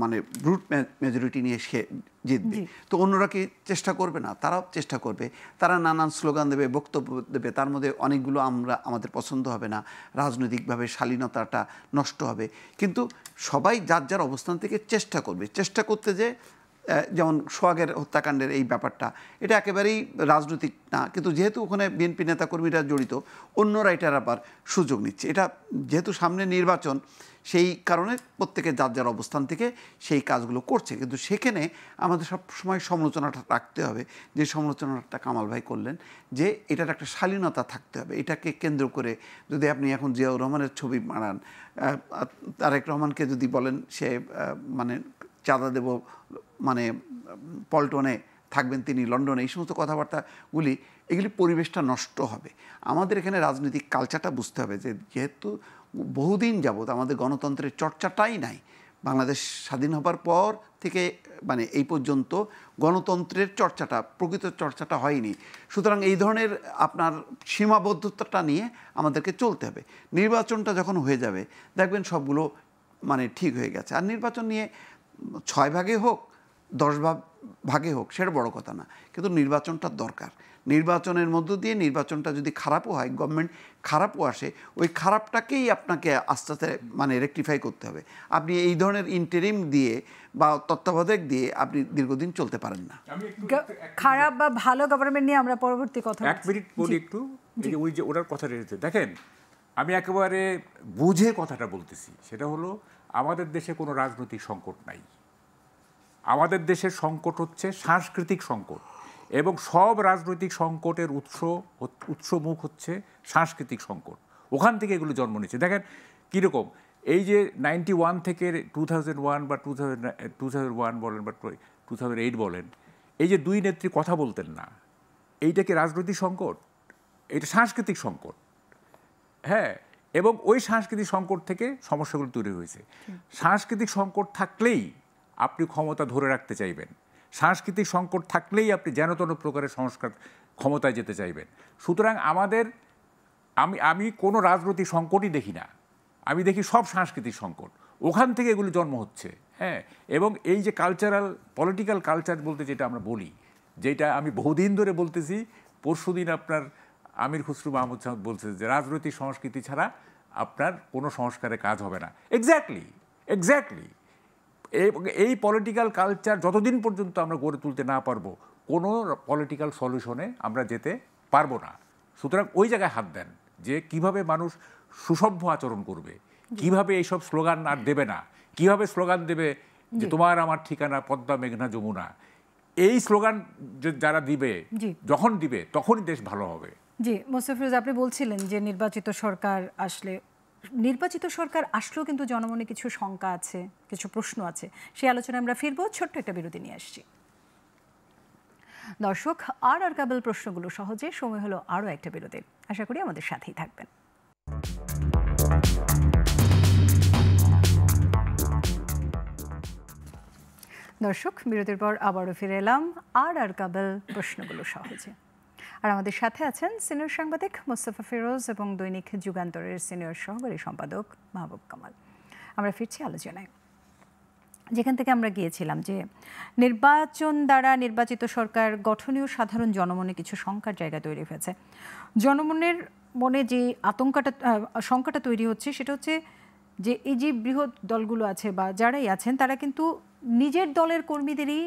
মানে ব্রুট মেজরিটি নিয়ে সে জিতবে, তো অন্যরা কি চেষ্টা করবে না? তারাও চেষ্টা করবে, তারা নানান স্লোগান দেবে, বক্তব্য দেবে, তার মধ্যে অনেকগুলো আমাদের পছন্দ হবে না, রাজনৈতিকভাবে শালীনতাটা নষ্ট হবে, কিন্তু সবাই যার যার অবস্থান থেকে চেষ্টা করবে। চেষ্টা করতে যে যেমন সোহাগের হত্যাকাণ্ডের এই ব্যাপারটা, এটা একেবারেই রাজনৈতিক না, কিন্তু যেহেতু ওখানে বিএনপি নেতাকর্মীরা জড়িত, অন্যরা এটার আবার সুযোগ নিচ্ছে। এটা যেহেতু সামনে নির্বাচন, সেই কারণে প্রত্যেকে যার যার অবস্থান থেকে সেই কাজগুলো করছে, কিন্তু সেখানে আমাদের সব সময় সমালোচনাটা রাখতে হবে, যে সমালোচনাটা কামাল ভাই করলেন, যে এটার একটা শালীনতা থাকতে হবে। এটাকে কেন্দ্র করে যদি আপনি এখন জিয়াউর রহমানের ছবি মারান, তারেক রহমানকে যদি বলেন সে মানে চাঁদা দেব, মানে পল্টনে থাকবেন তিনি, লন্ডনে, এই সমস্ত কথাবার্তাগুলি, এগুলি পরিবেশটা নষ্ট হবে। আমাদের এখানে রাজনৈতিক কালচারটা বুঝতে হবে যে যেহেতু বহুদিন যাবৎ আমাদের গণতন্ত্রের চর্চাটাই নাই, বাংলাদেশ স্বাধীন হবার পর থেকে মানে এই পর্যন্ত গণতন্ত্রের চর্চাটা, প্রকৃত চর্চাটা হয়নি। সুতরাং এই ধরনের আপনার সীমাবদ্ধতাটা নিয়ে আমাদেরকে চলতে হবে। নির্বাচনটা যখন হয়ে যাবে দেখবেন সবগুলো মানে ঠিক হয়ে গেছে। আর নির্বাচন নিয়ে 6 ভাগে হোক 10 ভাগে হোক সেটা বড় কথা না, কিন্তু নির্বাচনটা দরকার। নির্বাচনের মধ্য দিয়ে নির্বাচনটা যদি খারাপও হয়, গভর্নমেন্ট খারাপও আসে, ওই খারাপটাকেই আপনাকে আস্তে আস্তে মানে রেকটিফাই করতে হবে। আপনি এই ধরনের ইন্টারিম দিয়ে বা তত্ত্বাবধায়ক দিয়ে আপনি দীর্ঘদিন চলতে পারেন না। খারাপ বা ভালো গভর্নমেন্ট নিয়ে আমরা পরবর্তী কথা 1 মিনিট বলি একটু। ওই যে ওনার কথা রয়েছে, দেখেন আমি একেবারে বুঝে কথাটা বলতেছি, সেটা হলো আমাদের দেশে কোনো রাজনৈতিক সংকট নাই। আমাদের দেশের সংকট হচ্ছে সাংস্কৃতিক সংকট, এবং সব রাজনৈতিক সংকটের উৎসমুখ হচ্ছে সাংস্কৃতিক সংকট। ওখান থেকে এগুলো জন্ম নিচ্ছে। দেখেন কীরকম, এই যে 91 থেকে 2001 বা 2001 বলেন বা 2008 বলেন, এই যে দুই নেত্রী কথা বলতেন না, এইটা কি রাজনৈতিক সংকট? এটা সাংস্কৃতিক সংকট। হ্যাঁ, এবং ওই সাংস্কৃতিক সংকট থেকে সমস্যাগুলো তৈরি হয়েছে। সাংস্কৃতিক সংকট থাকলেই আপনি ক্ষমতা ধরে রাখতে চাইবেন, সাংস্কৃতিক সংকট থাকলেই আপনি যেন প্রকারের সংস্কার ক্ষমতায় যেতে চাইবেন। সুতরাং আমি কোনো রাজনৈতিক সংকটই দেখি না, আমি দেখি সব সাংস্কৃতিক সংকট, ওখান থেকে এগুলো জন্ম হচ্ছে। হ্যাঁ, এবং এই যে কালচারাল পলিটিক্যাল কালচার বলতে যেটা আমরা বলি, যেটা আমি বহুদিন ধরে বলতেছি, পরশুদিন আপনার আমির খুসরু মাহমুদ সাহেব বলছে যে রাজনৈতিক সংস্কৃতি ছাড়া আপনার কোনো সংস্কারে কাজ হবে না। এক্স্যাক্টলি এই পলিটিক্যাল কালচার যতদিন পর্যন্ত আমরা গড়ে তুলতে না পারবো, কোনো পলিটিক্যাল সলিউশনে আমরা যেতে পারবো না। সুতরাং ওই জায়গায় হাত দেন যে কিভাবে মানুষ সুসভ্য আচরণ করবে, কিভাবে এইসব স্লোগান আর দেবে না, কিভাবে স্লোগান দেবে যে তোমার আমার ঠিকানা পদ্মা মেঘনা যমুনা। এই স্লোগান যারা দিবে, যখন দিবে তখনই দেশ ভালো হবে। জি মোস্তাফিজ, আপনি বলছিলেন যে নির্বাচিত সরকার আসলেও কিন্তু জনমনে কিছু শঙ্কা আছে, কিছু প্রশ্ন আছে। সেই আলোচনায় আমরা ফিরবো, ছোট্ট একটা বিরতি নিয়ে আসছি। দর্শক, আর কেবল প্রশ্নগুলো সহজে সময় হলো আরও একটা বিরতির। আশা করি আমাদের সাথেই থাকবেন। দর্শক, বিরতির পর আবারও ফিরে এলাম আর কেবল প্রশ্নগুলো সহজে। আর আমাদের সাথে আছেন সিনিয়র সাংবাদিক মোস্তফা ফিরোজ এবং দৈনিক যুগান্তরের সিনিয়র সহকারী সম্পাদক মাহবুব কামাল। আমরা ফিরছি আলোচনায়, যেখান থেকে আমরা গিয়েছিলাম যে নির্বাচন দ্বারা নির্বাচিত সরকার গঠনীয় সাধারণ জনমনে কিছু শঙ্কার জায়গা তৈরি হয়েছে। জনমনের মনে যে শঙ্কাটা তৈরি হচ্ছে সেটা হচ্ছে যে এই যে বৃহৎ দলগুলো আছে বা যারাই আছেন তারা কিন্তু নিজের দলের কর্মীদেরই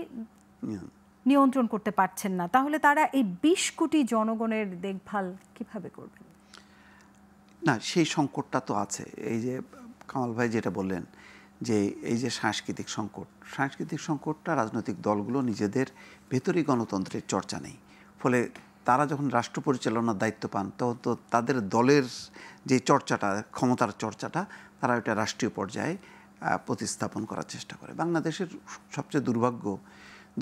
নিয়ন্ত্রণ করতে পারছেন না। তাহলে তারা এই ২০ কোটি জনগণের দেখভাল কিভাবে করবেন? না, সেই সংকটটা তো আছে। এই যে কামাল ভাই যেটা বললেন যে এই যে সাংস্কৃতিক সংকটটা রাজনৈতিক দলগুলো নিজেদের ভেতরেই গণতন্ত্রের চর্চা নেই। ফলে তারা যখন রাষ্ট্র পরিচালনার দায়িত্ব পান তখন তো তাদের দলের যে চর্চাটা, ক্ষমতার চর্চাটা, তারা এটা রাষ্ট্রীয় পর্যায়ে প্রতিস্থাপন করার চেষ্টা করে। বাংলাদেশের সবচেয়ে দুর্ভাগ্য,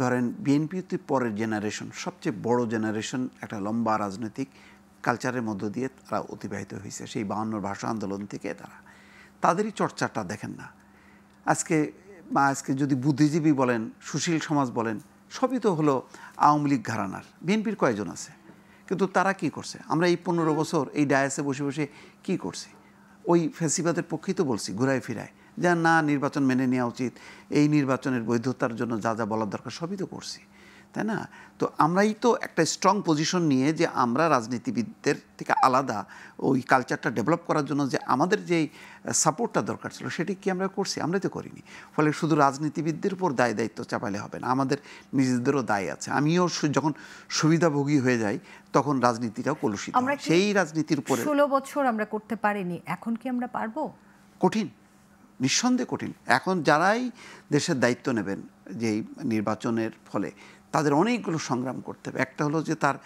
ধরেন বিএনপিতে পরের জেনারেশন, সবচেয়ে বড় জেনারেশন একটা লম্বা রাজনৈতিক কালচারের মধ্য দিয়ে তারা অতিবাহিত হয়েছে। সেই 52 ভাষা আন্দোলন থেকে তাদেরই চর্চাটা দেখেন না। আজকে যদি বুদ্ধিজীবী বলেন, সুশীল সমাজ বলেন, সবই তো হলো আওয়ামী লীগ ঘরানার। বিএনপির কয়জন আছে? কিন্তু তারা কি করছে? আমরা এই 15 বছর এই ডায়াসে বসে বসে কি করছি? ওই ফ্যাসিবাদের পক্ষেই তো বলছি ঘুরায় ফিরায়, যা না নির্বাচন মেনে নেওয়া উচিত, এই নির্বাচনের বৈধতার জন্য যা যা বলার দরকার সবই তো করছি, তাই না? তো আমরাই তো একটা স্ট্রং পজিশন নিয়ে যে আমরা রাজনীতিবিদদের থেকে আলাদা ওই কালচারটা ডেভেলপ করার জন্য যে আমাদের যেই সাপোর্টটা দরকার ছিল সেটি কি আমরা করছি? আমরাই তো করিনি। ফলে শুধু রাজনীতিবিদদের উপর দায়িত্ব চাপালে হবে না, আমাদের নিজেদেরও দায় আছে। আমিও যখন সুবিধাভোগী হয়ে যাই তখন রাজনীতিটাও কলুষিত। সেই রাজনীতির উপরে 16 বছর আমরা করতে পারিনি, এখন কি আমরা পারবো? কঠিন, নিঃসন্দেহে কঠিন। এখন যারাই দেশের দায়িত্ব নেবেন যেই নির্বাচনের ফলে, তাদের অনেকগুলো সংগ্রাম করতে হবে। একটা হলো যে তার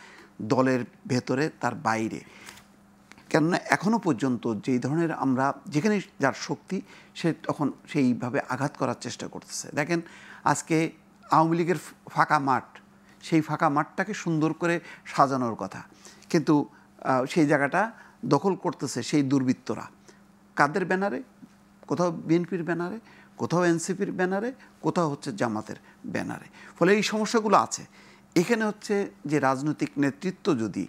দলের ভেতরে, তার বাইরে। কেননা এখনও পর্যন্ত যেই ধরনের আমরা যেখানে যার শক্তি সে তখন সেইভাবে আঘাত করার চেষ্টা করতেছে। দেখেন আজকে আওয়ামী লীগের ফাঁকা মাঠ, সেই ফাঁকা মাঠটাকে সুন্দর করে সাজানোর কথা, কিন্তু সেই জায়গাটা দখল করতেছে সেই দুর্বৃত্তরা। কাদের ব্যানারে? কোথাও বিএনপির ব্যানারে, কোথাও এনসিপির ব্যানারে, কোথাও হচ্ছে জামাতের ব্যানারে। ফলে এই সমস্যাগুলো আছে। এখানে হচ্ছে যে রাজনৈতিক নেতৃত্ব যদি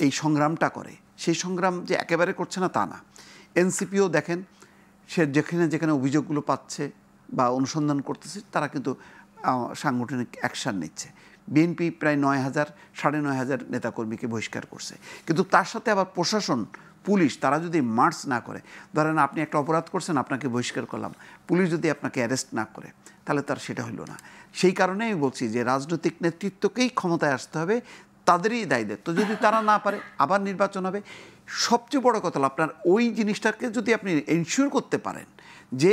এই সংগ্রামটা করে, সেই সংগ্রাম যে একেবারে করছে না তা না। এনসিপিও দেখেন সে যেখানে অভিযোগগুলো পাচ্ছে বা অনুসন্ধান করতেছে তারা কিন্তু সাংগঠনিক অ্যাকশান নিচ্ছে। বিএনপি প্রায় 9,000-9,500 নেতাকর্মীকে বহিষ্কার করছে, কিন্তু তার সাথে আবার প্রশাসন, পুলিশ তারা যদি মার্চ না করে, ধরেন আপনি একটা অপরাধ করছেন, আপনাকে বহিষ্কার করলাম, পুলিশ যদি আপনাকে অ্যারেস্ট না করে তাহলে তার সেটা হইল না। সেই কারণে আমি বলছি যে রাজনৈতিক নেতৃত্বকেই ক্ষমতায় আসতে হবে, তাদেরই দায়িত্ব। যদি তারা না পারে আবার নির্বাচন হবে। সবচেয়ে বড় কথা হলো আপনার ওই জিনিসটাকে যদি আপনি এনশিওর করতে পারেন যে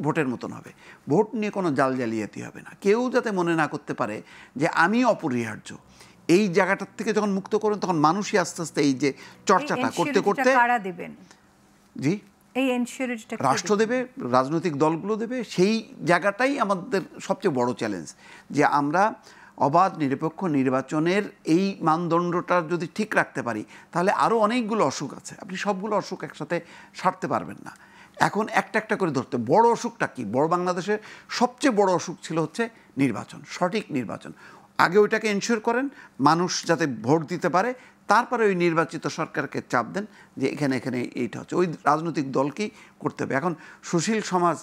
ভোটের মতন হবে, ভোট নিয়ে কোনো জালিয়াতি হবে না, কেউ যাতে মনে না করতে পারে যে আমি অপরিহার্য। এই জায়গাটার থেকে যখন মুক্ত করেন তখন মানুষই আস্তে আস্তে এই যে চর্চাটা করতে করতে জি এই এনশিওরিটিটা রাষ্ট্র দেবে, রাজনৈতিক দলগুলো দেবে। সেই জায়গাটাই আমাদের সবচেয়ে বড় চ্যালেঞ্জ, যে আমরা অবাধ নিরপেক্ষ নির্বাচনের এই মানদণ্ডটা যদি ঠিক রাখতে পারি তাহলে আরও অনেকগুলো অসুখ আছে, আপনি সবগুলো অসুখ একসাথে সারতে পারবেন না। এখন একটা একটা করে ধরতে, বড় অসুখটা কি? বড় বাংলাদেশের সবচেয়ে বড় অসুখ ছিল হচ্ছে নির্বাচন, সঠিক নির্বাচন। আগে ওইটাকে এনশিওর করেন, মানুষ যাতে ভোট দিতে পারে, তারপরে ওই নির্বাচিত সরকারকে চাপ দেন যে এখানে এইটা হচ্ছে। ওই রাজনৈতিক দলকেই করতে হবে। এখন সুশীল সমাজ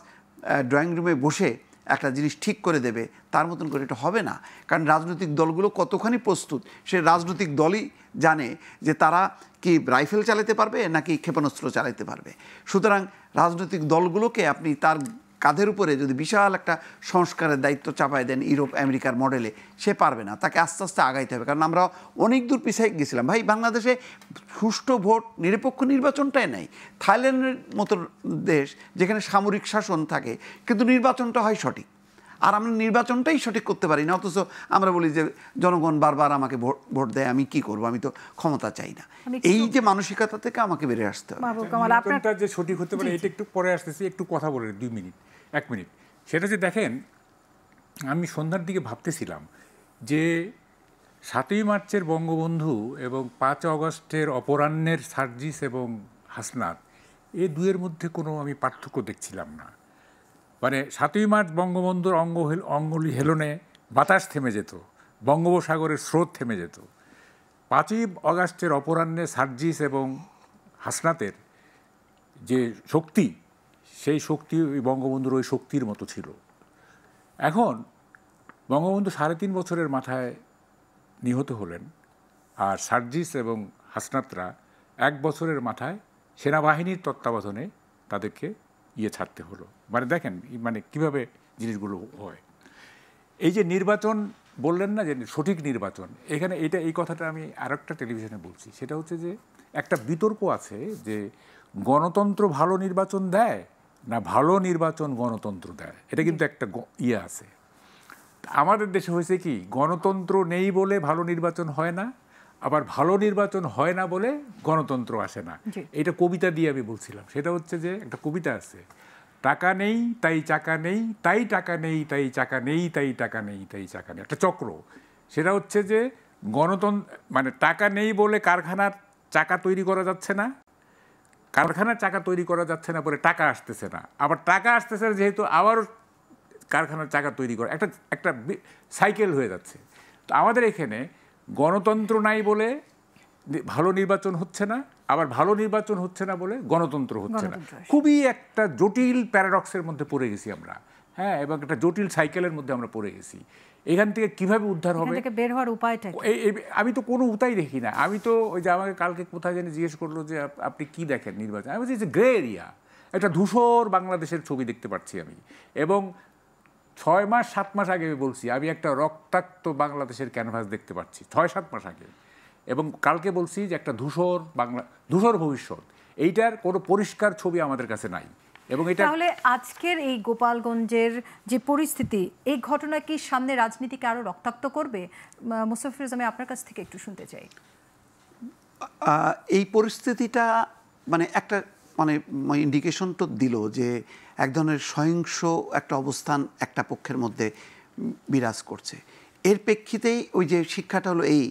ড্রয়িং রুমে বসে একটা জিনিস ঠিক করে দেবে তার মতন করে এটা হবে না। কারণ রাজনৈতিক দলগুলো কতখানি প্রস্তুত সে রাজনৈতিক দলই জানে যে তারা কি রাইফেল চালাতে পারবে নাকি ক্ষেপণাস্ত্র চালাতে পারবে। সুতরাং রাজনৈতিক দলগুলোকে আপনি তার কাঁধের উপরে যদি বিশাল একটা সংস্কারের দায়িত্ব চাপায় দেন ইউরোপ আমেরিকার মডেলে, সে পারবে না। তাকে আস্তে আস্তে আগাইতে হবে। কারণ আমরা অনেক দূর পিছিয়ে গেছিলাম ভাই। বাংলাদেশে সুষ্ঠু ভোট, নিরপেক্ষ নির্বাচনটাই নাই। থাইল্যান্ডের মতো দেশ যেখানে সামরিক শাসন থাকে কিন্তু নির্বাচনটা হয় সঠিক, আর আমরা নির্বাচনটাই সঠিক করতে পারি না। অথচ আমরা বলি যে জনগণ বারবার আমাকে ভোট দেয়, আমি কি করব, আমি তো ক্ষমতা চাই না। এই যে মানসিকতা থেকে আমাকে বেরিয়ে আসতে হবে। নির্বাচনটা যে সঠিক হতে পারে এটা একটু পরে আসতেছি, একটু কথা বলে 1 মিনিট। সেটা যে দেখেন, আমি সন্ধ্যার দিকে ভাবতেছিলাম যে 7ই মার্চের বঙ্গবন্ধু এবং 5 অগস্টের অপরাহ্নের সার্জিস এবং হাসনাত, এই দুয়ের মধ্যে কোনো আমি পার্থক্য দেখছিলাম না। মানে 7ই মার্চ বঙ্গবন্ধুর অঙ্গুলি হেলনে বাতাস থেমে যেত, বঙ্গোপসাগরের স্রোত থেমে যেত। 5ই অগাস্টের অপরাহ্নে সার্জিস এবং হাসনাতের যে শক্তি, সেই শক্তি ওই বঙ্গবন্ধুর ওই শক্তির মতো ছিল। এখন বঙ্গবন্ধু 3.5 বছরের মাথায় নিহত হলেন, আর সার্জিস এবং হাসনাতরা 1 বছরের মাথায় সেনাবাহিনীর তত্ত্বাবধানে তাদেরকে ছাড়তে হলো। মানে দেখেন মানে কিভাবে জিনিসগুলো হয়। এই যে নির্বাচন বললেন না, যে সঠিক নির্বাচন, এখানে এই কথাটা আমি আরেকটা টেলিভিশনে বলছি, সেটা হচ্ছে যে একটা বিতর্ক আছে যে গণতন্ত্র ভালো নির্বাচন দেয় না ভালো নির্বাচন গণতন্ত্র দেয়। এটা কিন্তু একটা আছে। আমাদের দেশে হয়েছে কি, গণতন্ত্র নেই বলে ভালো নির্বাচন হয় না, আবার ভালো নির্বাচন হয় না বলে গণতন্ত্র আসে না। এটা কবিতা দিয়ে আমি বলছিলাম। সেটা হচ্ছে যে একটা কবিতা আছে, টাকা নেই তাই চাকা নেই, তাই টাকা নেই তাই চাকা নেই, তাই টাকা নেই তাই চাকা নেই, একটা চক্র। সেটা হচ্ছে যে গণতন্ত্র মানে টাকা নেই বলে কারখানার চাকা তৈরি করা যাচ্ছে না, কারখানার চাকা তৈরি করা যাচ্ছে না বলে টাকা আসতেছে না, আবার টাকা আসতেছে না যেহেতু আবারও কারখানার চাকা তৈরি করা, একটা সাইকেল হয়ে যাচ্ছে। তো আমাদের এখানে গণতন্ত্র নাই বলে ভালো নির্বাচন হচ্ছে না, আবার ভালো নির্বাচন হচ্ছে না বলে গণতন্ত্র হচ্ছে না। খুবই একটা জটিল প্যারাডক্সের মধ্যে পড়ে গেছি আমরা, হ্যাঁ, এবং একটা জটিল সাইকেলের মধ্যে আমরা পড়ে গেছি। এখান থেকে কিভাবে উদ্ধার হবে, বের হওয়ার উপায়টা আমি তো কোনো উপায় দেখি না। আমি তো ওই যে আমাকে কালকে কোথায় জানি জিজ্ঞেস করলো যে আপনি কি দেখেন নির্বাচন, আমি বলছি যে গ্রে এরিয়া, একটা ধূসর বাংলাদেশের ছবি দেখতে পাচ্ছি আমি। এবং 6 মাস 7 মাস আগে আমি বলছি আমি একটা রক্তাক্ত বাংলাদেশের ক্যানভাস দেখতে পাচ্ছি, 6-7 মাস আগে। এবং কালকে বলছি যে একটা ধূসর ভবিষ্যৎ, এইটার কোনো পরিষ্কার ছবি আমাদের কাছে নাই। এবং এটা তাহলে আজকের এই গোপালগঞ্জের যে পরিস্থিতি, এই ঘটনা কি সামনে রাজনীতিকে আরো রক্তাক্ত করবে? মোস্তফা ফিরোজ, আমি আপনার কাছ থেকে একটু শুনতে চাই। এই পরিস্থিতিটা মানে একটা মানে ইন্ডিকেশন তো দিল যে এক ধরনের সহিংস একটা অবস্থান একটা পক্ষের মধ্যে বিরাজ করছে। এর প্রেক্ষিতেই ওই যে শিক্ষাটা হলো এই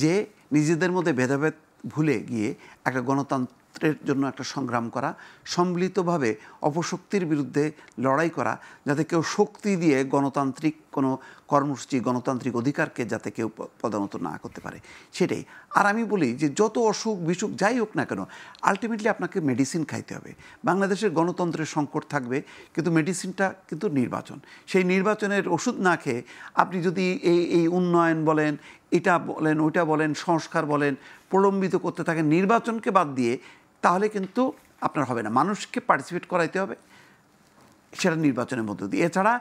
যে নিজেদের মধ্যে ভেদাভেদ ভুলে গিয়ে একটা গণতন্ত্রের জন্য একটা সংগ্রাম করা, সম্মিলিতভাবে অপশক্তির বিরুদ্ধে লড়াই করা, যাতে কেউ শক্তি দিয়ে গণতান্ত্রিক কোনো কর্মসূচি, গণতান্ত্রিক অধিকারকে যাতে কেউ পদানত না করতে পারে, সেটাই। আর আমি বলি যে যত অসুখ বিসুখ যাই হোক না কেন, আলটিমেটলি আপনাকে মেডিসিন খাইতে হবে। বাংলাদেশের গণতন্ত্রের সংকট থাকবে, কিন্তু মেডিসিনটা কিন্তু নির্বাচন। সেই নির্বাচনের ওষুধ না খেয়ে আপনি যদি এই উন্নয়ন বলেন, এটা বলেন, ওইটা বলেন, সংস্কার বলেন, প্রলম্বিত করতে থাকেন নির্বাচনকে বাদ দিয়ে, তাহলে কিন্তু আপনার হবে না। মানুষকে পার্টিসিপেট করাইতে হবে, সেটা নির্বাচনের মধ্য দিয়ে। এছাড়া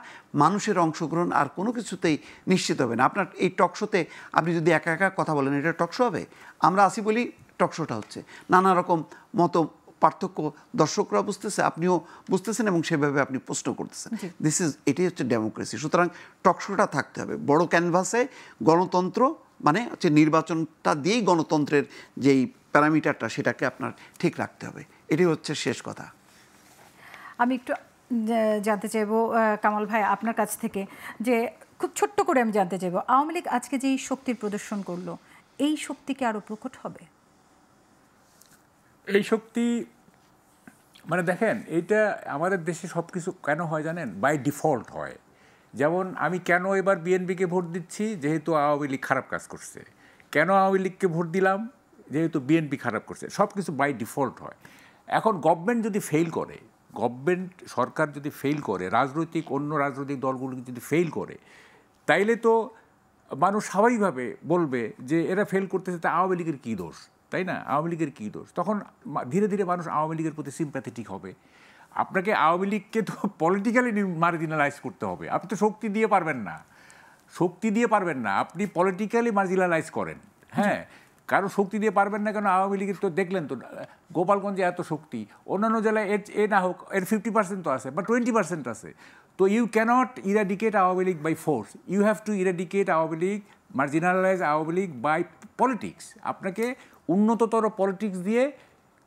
মানুষের অংশগ্রহণ আর কোনো কিছুতেই নিশ্চিত হবে না। আপনার এই টকশোতে আপনি যদি একা একা কথা বলেন, এটা টকশো হবে? আমরা আসি বলি টকশোটা হচ্ছে, নানা রকম মত পার্থক্য দর্শকরা বুঝতেছে, আপনিও বুঝতেছেন, এবং সেভাবে আপনি প্রশ্ন করতেছেন। এটাই হচ্ছে ডেমোক্রেসি। সুতরাং টকশোটা থাকতে হবে। বড় ক্যানভাসে গণতন্ত্র মানে হচ্ছে নির্বাচনটা দিয়েই গণতন্ত্রের যেই প্যারামিটারটা, সেটাকে আপনার ঠিক রাখতে হবে। এটাই হচ্ছে শেষ কথা। আমি একটু জানতে চাইবো কামাল ভাই আপনার কাছ থেকে, যে খুব ছোট্ট করে আমি জানতে চাইবো, আওয়ামী লীগ আজকে যেই শক্তির প্রদর্শন করলো, এই শক্তি কি আরো প্রকট হবে? এই শক্তি মানে দেখেন, এইটা আমাদের দেশে সব কিছু কেন হয় জানেন? বাই ডিফল্ট হয়। যেমন আমি কেন এবার বিএনপিকে ভোট দিচ্ছি, যেহেতু আওয়ামী লীগ খারাপ কাজ করছে। কেন আওয়ামী লীগকে ভোট দিলাম, যেহেতু বিএনপি খারাপ করছে। সব কিছু বাই ডিফল্ট হয়। এখন গভর্নমেন্ট যদি ফেল করে, সরকার যদি ফেল করে, অন্য রাজনৈতিক দলগুলো যদি ফেল করে, তাইলে তো মানুষ স্বাভাবিকভাবে বলবে যে এরা ফেল করতেছে, তা আওয়ামী লীগের কী দোষ, তাই না? আওয়ামী লীগের কী দোষ? তখন ধীরে ধীরে মানুষ আওয়ামী লীগের প্রতি সিম্প্যাথেটিক হবে। আপনাকে আওয়ামী লীগকে তো পলিটিক্যালি মার্জিনালাইজ করতে হবে। আপনি তো শক্তি দিয়ে পারবেন না, আপনি পলিটিক্যালি মার্জিনালাইজ করেন। হ্যাঁ, কারো শক্তি দিয়ে পারবেন না কেন? আওয়ামী লীগের তো দেখলেন তো, গোপালগঞ্জে এত শক্তি, অন্যান্য জেলায় না হোক, এর 50% তো আছে বা 20% আছে। তো you cannot eradicate Awami League by force, you have to eradicate Awami League, marginalize Awami League by politics. আপনাকে উন্নততর পলিটিক্স দিয়ে,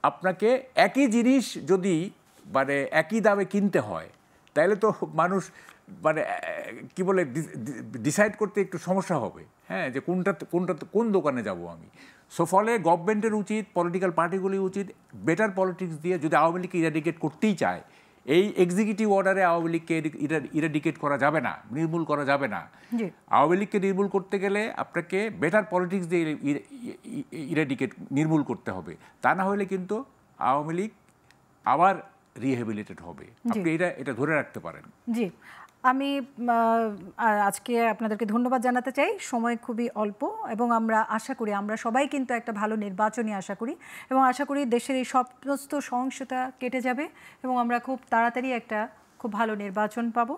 আপনাকে একই জিনিস যদি মানে একই দামে কিনতে হয়, তাহলে তো মানুষ মানে কি বলে ডিসাইড করতে একটু সমস্যা হবে। হ্যাঁ, যে কোন দোকানে যাব আমি। সো ফলে গভর্নমেন্টের উচিত, পলিটিক্যাল পার্টিগুলি উচিত বেটার পলিটিক্স দিয়ে, যদি আওয়ামী লীগকে ইরাডিকেট করতেই চায়, এই এক্সিকিউটিভ অর্ডারে আওয়ামী লীগকে ইরাডিকেট করা যাবে না, নির্মূল করা যাবে না। আওয়ামী লীগকে নির্মূল করতে গেলে আপনাকে বেটার পলিটিক্স দিয়ে নির্মূল করতে হবে। তা না হলে কিন্তু আওয়ামী লীগ আবার রিহ্যাবিলিটেড হবে। আপনি এটা ধরে রাখতে পারেন। জি, আমি আজকে আপনাদেরকে ধন্যবাদ জানাতে চাই। সময় খুবই অল্প এবং আমরা আশা করি, আমরা সবাই কিন্তু একটা ভালো নির্বাচনই আশা করি এবং আশা করি দেশের এই সমস্ত সহিংসতা কেটে যাবে এবং আমরা খুব তাড়াতাড়ি একটা খুব ভালো নির্বাচন পাবো।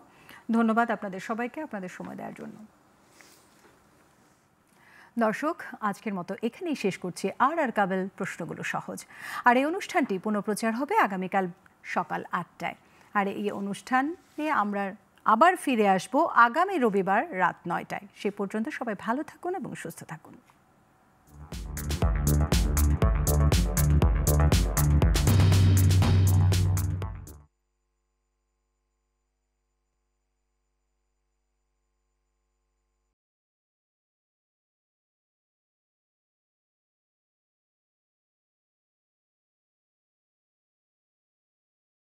ধন্যবাদ আপনাদের সবাইকে আপনাদের সময় দেওয়ার জন্য। দর্শক, আজকের মতো এখানেই শেষ করছি আর কাবেল প্রশ্নগুলো সহজ। আর এই অনুষ্ঠানটি পুনঃপ্রচার হবে আগামীকাল সকাল ৮টায়। আর এই অনুষ্ঠান নিয়ে আমরা আবার ফিরে আসব আগামী রবিবার রাত ৯টায়। সে পর্যন্ত সবাই ভালো থাকুন এবং সুস্থ থাকুন।